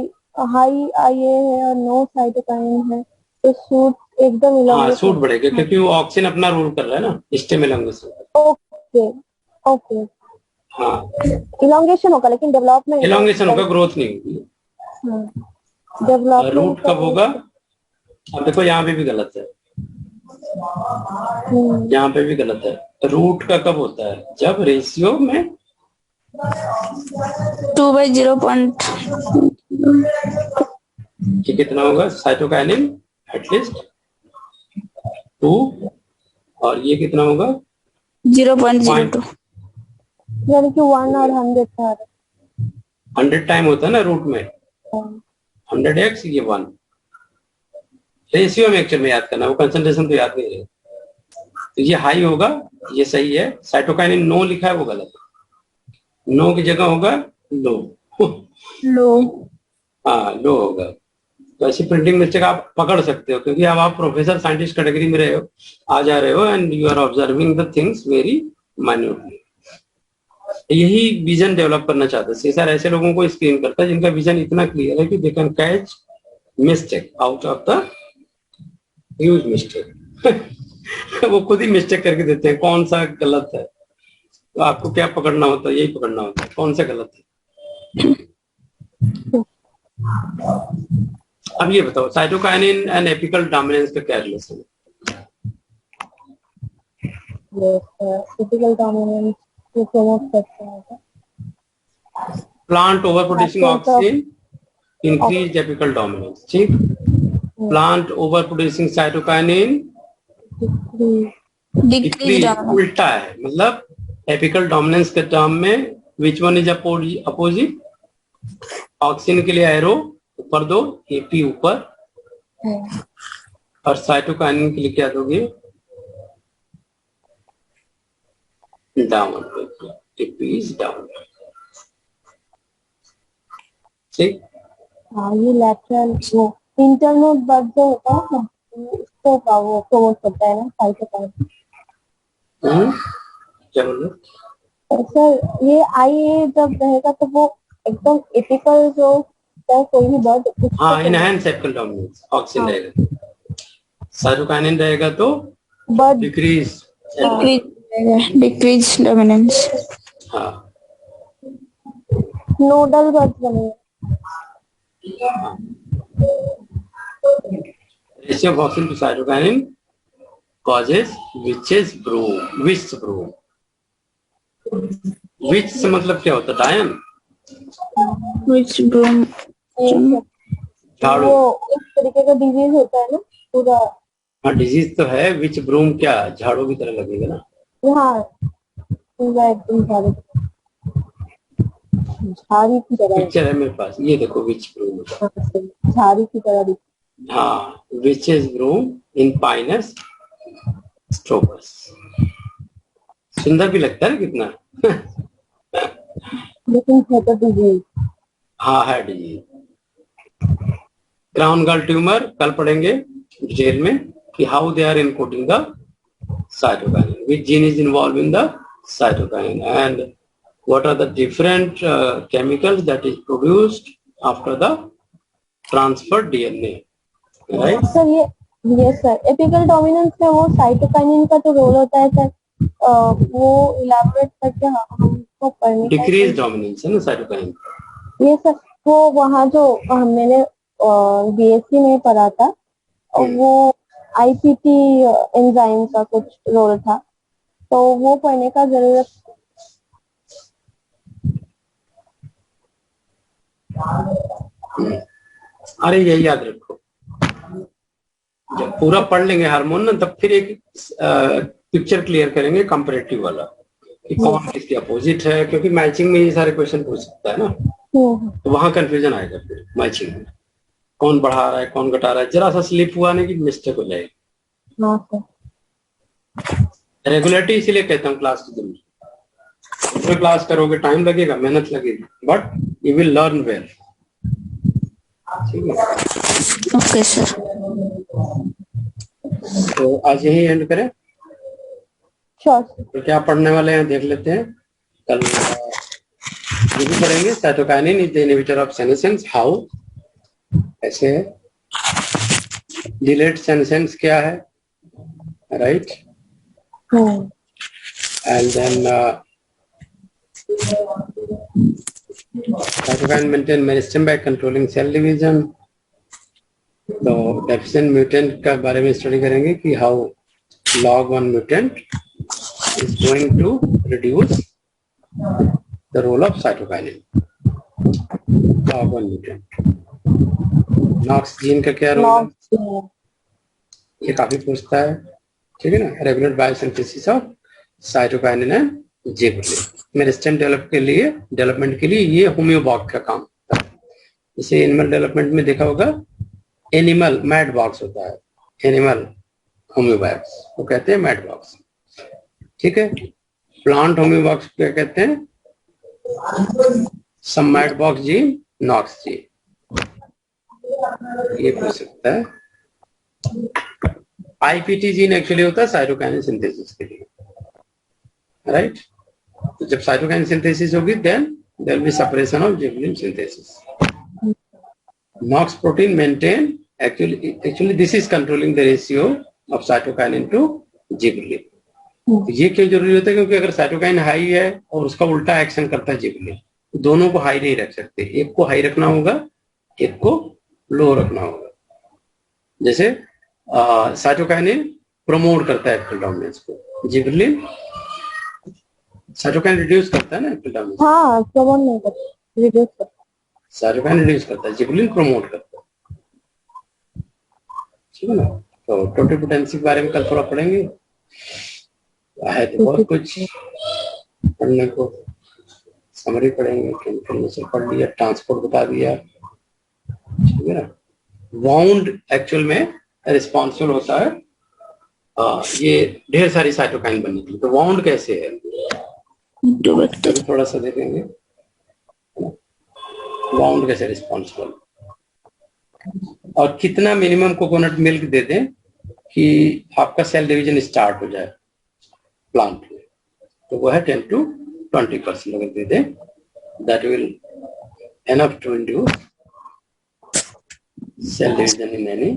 high IA है और no cytokinin है, तो सूट एकदम हाँ, elongation. सूट बढ़ेगा क्योंकि वो ऑक्सिन अपना रूल कर रहा है ना, स्टेम एलोंगेशन. ओके ओके, हाँ, elongation होगा लेकिन डेवलपमेंट. एलोंगेशन होगा, ग्रोथ नहीं होगी. डेवलपमेंट रूट कब होगा? अब देखो यहाँ पे भी गलत है, यहाँ पे भी गलत है. रूट का कब होता है? जब रेशियो में 2/0. ये कितना होगा? साइटोकाइनिन एटलीस्ट 2, और ये कितना होगा? 0.02. यानी कि 1 और 100 था. 100 टाइम होता है ना रूट में, 100x, ये 1. रेशियो में एक्चुअल में याद करना, वो कंसंट्रेशन तो याद नहीं रहेगा. तो ये हाई होगा, ये सही है. साइटोकाइनिन नो लिखा है, वो गलत है. नो की जगह होगा लो. Low. हाँ, लो होगा. तो ऐसी प्रिंटिंग मिस्टेक आप पकड़ सकते हो, क्योंकि अब आप प्रोफेसर साइंटिस्ट कैटेगरी में रहे हो, आ जा रहे हो, and you are observing the things very minutely. यही विजन डेवलप करना चाहते हैं सर. ऐसे लोगों को स्क्रीन करता है जिनका विजन इतना क्लियर है कि they can catch mistake out of the huge mistake. वो खुद ही मिस्टेक करके देते हैं, कौन सा गलत है. तो आपको क्या पकड़ना होता है? यही पकड़ना होता है कौन सा गलत है. अब ये बताओ, साइटोकाइनिन एंड एपिकल डोमिनेंस का क्या रिलेशन है? एपिकल डोमिनेंस को प्रमोट करते हैं. Plant over producing auxin increase apical dominance. ठीक. Plant over producing cytokinin decrease. उल्टा है, मतलब एपिकल डोमिनेंस के टर्म में which one is opposite? Auxin के लिए एरो ऊपर दो, एपी ऊपर, और साइटोकाइनिन के लिए क्या दोगे? डाउन. AP is down. ठीक. हाँ, ये लैटरल वो इंटरनोड बर्ड जो होता है ना, उसको वो प्रमोट करता है ना साइटोकाइनिन. क्या बोल रहे? सर ये IA जब रहेगा तो वो एकदम एपिकल जो कोई भी बर्ड. हाँ, इनहैंस एपिकल डोमिनेंस. ऑक्सिन रहेगा, साइटोकाइनिन रहेगा तो बर्ड डिक्रीज. Decrease dominance. हाँ, नोडल बर्ड बनेगा. Ratio of auxin to cytokinin causes witch's broom. Witch's broom. Witch से मतलब क्या होता है? डायन. Which broom? झाड़ू. वो इस तरीके का डिजीज होता है ना पूरा. हाँ, डिजीज तो है. विच ब्रूम क्या झाड़ू की तरह लगेगा ना. हाँ, पूरा एकदम झाड़ी की तरह. पिक्चर है मेरे पास, ये देखो विच ब्रूम. झाड़ी की तरह दिखती. हाँ, विचेस ब्रूम इन पाइनस स्ट्रोकस. सुंदर भी लगता है कितना. लेकिन है तो डिजीज. हाँ, है डिजीज. क्राउन गॉल ट्यूमर कल पढ़ेंगे डिटेल में कि how they are encoding the cytokinin, which gene is involved in the cytokinin, and what are the different chemicals that is produced after the transferred DNA, right? Sir ये sir apical dominance में वो cytokinin का तो role होता है sir, वो elaborate करके हमको पढ़ने डिक्रीज डोमिनेंस है ना साइटोकाइनिन। ये सर वो वहाँ जो मैंने बीएससी में पढ़ा था, वो आईपीटी एंजाइम का कुछ रोल था, तो वो पढ़ने का जरूरत। अरे यही याद रखो, जब पूरा पढ़ लेंगे हार्मोन ना, तब फिर एक पिक्चर क्लियर करेंगे कंपैरेटिव वाला कि कौन किसके अपोजिट है, क्योंकि मैचिंग में ये सारे क्वेश्चन पूछ सकता है ना, तो वहां कंफ्यूजन आएगा फिर मैचिंग में कौन बढ़ा रहा है कौन घटा रहा है, जरा सा स्लिप हुआ नहीं कि मिस्टेक हो जाएगी। रेगुलरिटी इसीलिए कहता हूँ क्लास की जरूरी, क्लास करोगे टाइम लगेगा, मेहनत लगेगी, but you will learn well. ठीक है, ओके सर। तो आज यही एंड करें। श्योर। तो क्या पढ़ने वाले हैं देख लेते हैं। कल ये भी पढ़ेंगे cytokinin is the inhibitor of senescence, how, ऐसे है, डिलेट सेनेसेंस क्या है, right, and then cytokine maintain meristem by controlling cell division। तो डेफिशिएंट म्यूटेंट का बारे में स्टडी करेंगे कि how log1 mutant is going to reduce the role of cytokinin, log1 mutant। KNOX gene का क्या रोल है, ये काफी पूछता है, ठीक है ना, regulate biosynthesis of cytokinin and gibberellin. Meristem development के लिए ये होम्योबॉक्स का काम होता है। इसे एनिमल डेवलपमेंट में देखा होगा, एनिमल मैड बॉक्स होता है, एनिमल होम्योबॉक्स वो कहते हैं मैड बॉक्स, ठीक है। प्लांट होम्योबॉक्स क्या कहते हैं, some MADS box gene, KNOX gene, ये पूछ सकता है। आईपीटी जीन एक्चुअली होता है साइटोकाइनिन सिंथेसिस के लिए, राइट। तो जब साइटोकाइनिन सिंथेसिस होगी then there will be separation of gibberellin synthesis. KNOX protein maintain actually this is controlling the ratio of cytokinin to gibberellin. ये क्यों जरूरी होता है, क्योंकि अगर साइटोकाइनिन हाई है और उसका उल्टा एक्शन करता है जिबरेलिन, तो दोनों को हाई नहीं रख सकते, एक को हाई रखना होगा एक को लो रखना होगा। जैसे साइटोकाइनिन प्रमोट करता है एपिकल डोमिनेंस को, जिबरेलिन साइटोकाइनिन रिड्यूस करता है ना एपिकल डोमिनेंस। हाँ, प्रमोट नहीं करता, रिड्यूस करता। साइटोकाइनिन रिड्यूस करता है, जिबरेलिन प्रमोट करता है, ठीक है ना। तो टोटिपोटेंसी के बारे में कल थोड़ा पढ़ेंगे, है तो बहुत कुछ पढ़ने को। समरी पढ़ेंगे, इन्फॉर्मेशन पढ़ लिया, ट्रांसपोर्ट बता दिया, ठीक है ना। वाउंड एक्चुअल में रिस्पॉन्सिबल होता है ये ढेर सारी साइटोकाइन बनने के लिए। तो वाउंड कैसे है तो थोड़ा सा देखेंगे, वाउंड कैसे रिस्पॉन्सिबल, और कितना मिनिमम कोकोनट मिल्क दे दें कि आपका सेल डिवीजन स्टार्ट हो जाए प्लांट में, तो वो है 10 to 20% अगर दे दें, that will enough to induce cell division in any,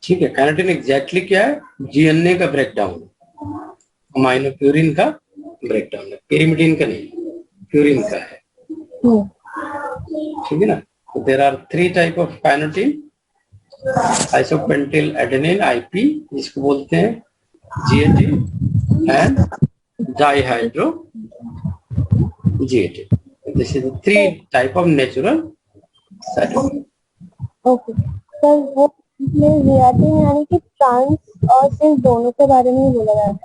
ठीक है। काइनेटिन एग्जैक्टली क्या है, जीएनए का ब्रेकडाउन, अमाइनो प्यूरिन का ब्रेकडाउन है, pyrimidine का नहीं, प्यूरिन का है, ठीक है ना। तो there are 3 type of kinetin, isopentenyl adenine IP जिसको बोलते हैं, GAT and dihydro GAT. This is 3 type of natural cytokine. Okay sir, वो इसमें जीआटी में यानी कि ट्रांस और सिर्फ दोनों के बारे में ही बोला जा रहा है।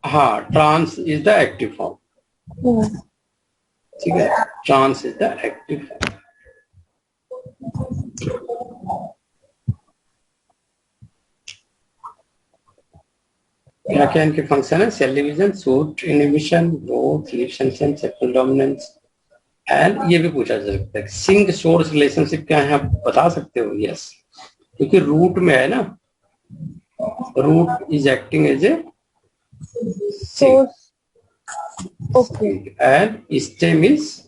हाँ, trans is the active form, ठीक है, trans is the active form. क्या क्या इनके फंक्शन है, cell division, shoot inhibition, growth, leaf senescence, apical dominance, and ये भी पूछा जा सकता है सिंक सोर्स रिलेशनशिप क्या है, आप बता सकते हो? यस, क्योंकि रूट में है ना, root is acting as a sink and stem is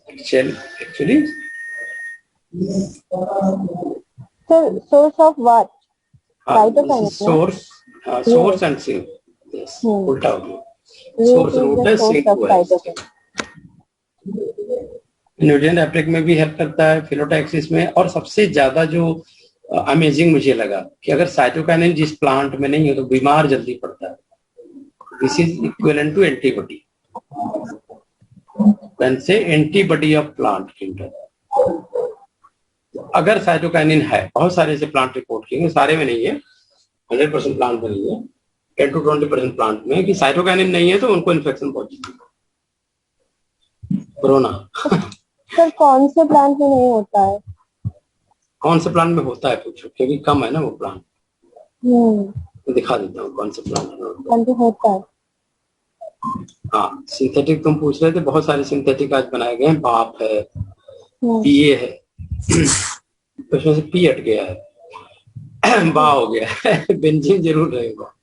actually source of what? source and sink. Yes, उल्टा हो गया, सोर्स रूट है, सिंक हुआ है। न्यूट्रिएंट एप्लिक में भी हेल्प करता है, फिलोटैक्सिस में। और सबसे ज्यादा जो अमेजिंग मुझे लगा कि अगर साइटोकाइनिन जिस प्लांट में नहीं हो तो बीमार जल्दी पड़ता है। This is equivalent to antibody, when say antibody of plant kingdom. अगर साइटोकाइनिन है, बहुत सारे ऐसे प्लांट रिपोर्ट किए, सारे में नहीं है, 100% प्लांट में नहीं है, 10 to 20% प्लांट में कि साइटोकाइनिन नहीं है तो उनको इन्फेक्शन पहुंचेगी, कोरोना। सर कौन से प्लांट में नहीं होता है? कौन से प्लांट में होता है पूछो, क्योंकि कम है ना वो प्लांट। दिखा देता हूँ कौन से प्लांट में होता है। हाँ, सिंथेटिक तुम पूछ रहे थे, बहुत सारे सिंथेटिक आज बनाए गए हैं। बाप है, पीए है, उसमें से पी हट गया है, बा हो गया है, बेंजीन जरूर रहेगा।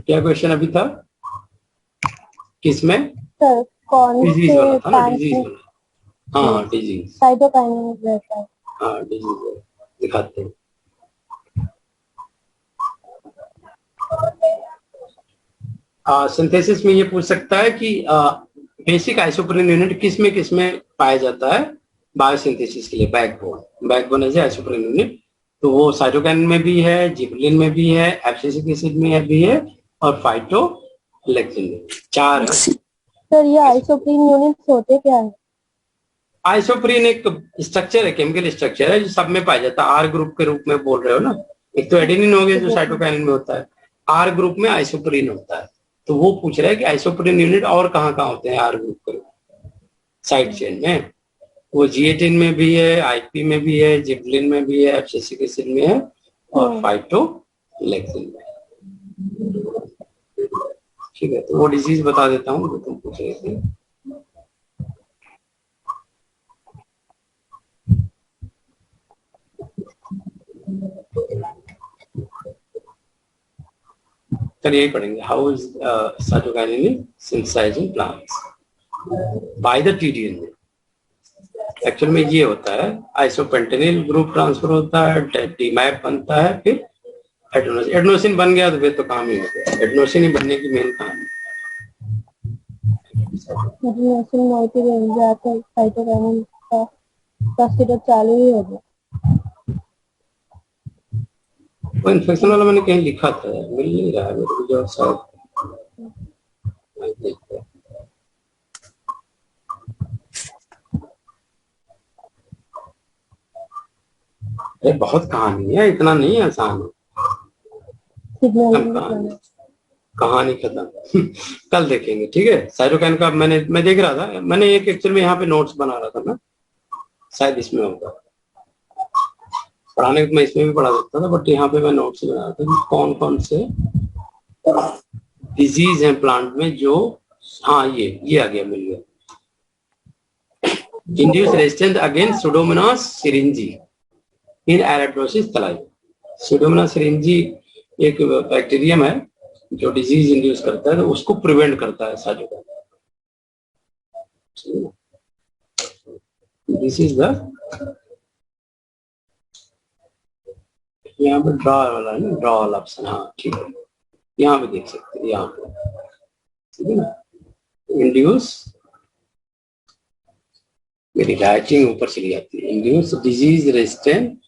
क्या क्वेश्चन अभी था? किसमें? सर कौन डिजीज वाला था ना, डिजीज वाला। हाँ, डिजीज, साइटोकाइनिन रहता है। हाँ डिजीज दिखाते हैं। सिंथेसिस में ये पूछ सकता है कि बेसिक आइसोप्रीन यूनिट किस में पाया जाता है बायोसिंथेसिस के लिए? बैकबोन है आइसोप्रीन यूनिट, तो वो साइटोकाइनिन में भी है, जिबरेलिन में भी है, एब्सिसिक एसिड में भी है, और फाइटोलैक्सिन में। 4 है। सर ये आइसोप्रीन यूनिट्स होते क्या है? आइसोप्रीन एक स्ट्रक्चर है, केमिकल स्ट्रक्चर है जो सब में पाया जाता है। आर ग्रुप के रूप में बोल रहे हो ना, एक तो एडेनिन हो गया जो साइटोकाइनिन में होता है, आर ग्रुप में आइसोप्रीन होता है। तो वो पूछ रहा है कि आइसोप्रीन यूनिट और कहाँ होते हैं आर ग्रुप के साइड चेन में? वो जिएटिन में भी है, आईपी में भी है, जिबरेलिन में भी है, एब्सिसिक एसिड में है, और फाइटोलैक्सिन में। ठीक है, तो वो डिजीज बता देता हूँ जो तुम पूछ रहे थे। तो यही पढ़ेंगे, how is cytokinin synthesized in plants by the TDN. Actual में ये होता है, आइसोपेंटेनिल ग्रुप ट्रांसफर होता है, डीमैप बनता है, फिर एडेनोसिन बन गया तो फिर तो काम ही हो गया। एडेनोसिन ही बनने की मेन कहानी। साइटोकाइनिन का सिर्फ चालू ही हो गया। वो इन्फेक्शन वाला मैंने कहीं लिखा था, मिल नहीं रहा है मेरे को जो शायद। बहुत कहानी है, इतना नहीं आसान है। कहानी खत्म। कल देखेंगे, ठीक है। साइटोकाइन का मैं देख रहा था, मैंने एक एक्चुअल में यहाँ पे नोट्स बना रहा था ना, शायद इसमें होगा। पढ़ाने में इसमें भी पढ़ा सकता था, बट यहाँ पे मैं नोट्स बना रहा था कि कौन कौन से डिजीज है प्लांट में जो, हाँ ये आ गया, मिल गया। इंड्यूस रेजिस्टेंस अगेंस्ट सुडोमोनास सिरिंजी इन एरेथ्रोसिस तलाई। सुडोमोनास सिरिंजी एक बैक्टीरियम है जो डिजीज इंड्यूस करता है, तो उसको प्रिवेंट करता है साइटोकाइन। दिस इज द, यहाँ पे ड्रॉ वाला है ना, ड्रॉ वाला ऑप्शन, हाँ ठीक है, यहाँ पे देख सकते हैं, यहाँ पे ठीक है ना। इंड्यूस, मेरी राइटिंग ऊपर चली जाती है। Induce disease resistant,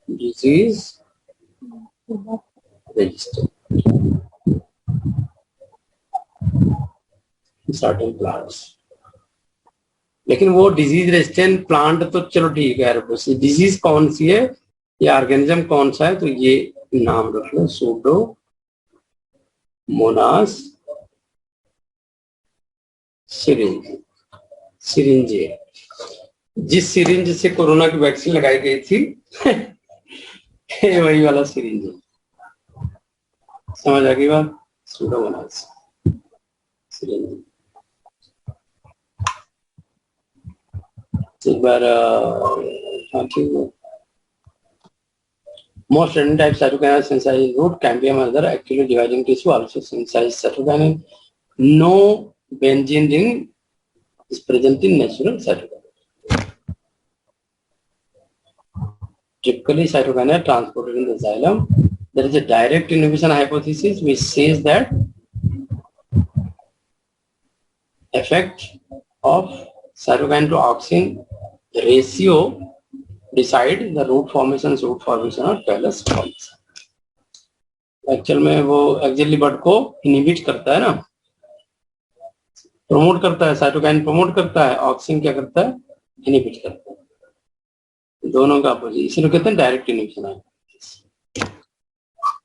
disease resistant certain plants. लेकिन वो डिजीज रेजिस्टेंट प्लांट तो चलो ठीक है, डिजीज कौन सी है या ऑर्गेनिज्म कौन सा है, तो ये नाम रख लो, सुडोमोनास सिरिंजे। जिस सिरिंज से कोरोना की वैक्सीन लगाई गई थी वही वाला सिरिंज। समझ आ गई बात? Pseudomonas. एक बार हाँ ठीक है. Most certain type cytokine synthesized root, cambium other actively dividing tissue also synthesize cytokine. No benzene ring is present in natural cytokine. Typically, cytokine are transported in the xylem. There is a direct inhibition hypothesis which says that effect of cytokine to auxin ratio decide the root formation or callus formation. Actual में वो एक्जेली bird को inhibit करता है ना, promote करता है, cytokine promote करता है, ऑक्सिन क्या करता है, इनहिबिट करता है. दोनों का अपोजिट, इसलिए कहते हैं डायरेक्ट इनहिबिशन है.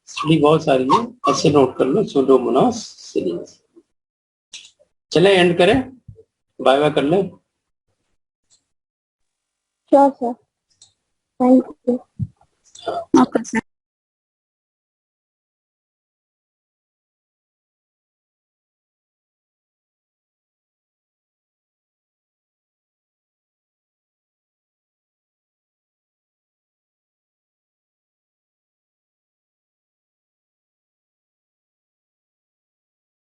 स्टडी बहुत सारी है, ऐसे नोट कर लो. Pseudomonas series. चले एंड करें, बाय बाय कर लें. Sure, sir. Thank you. Okay, sir.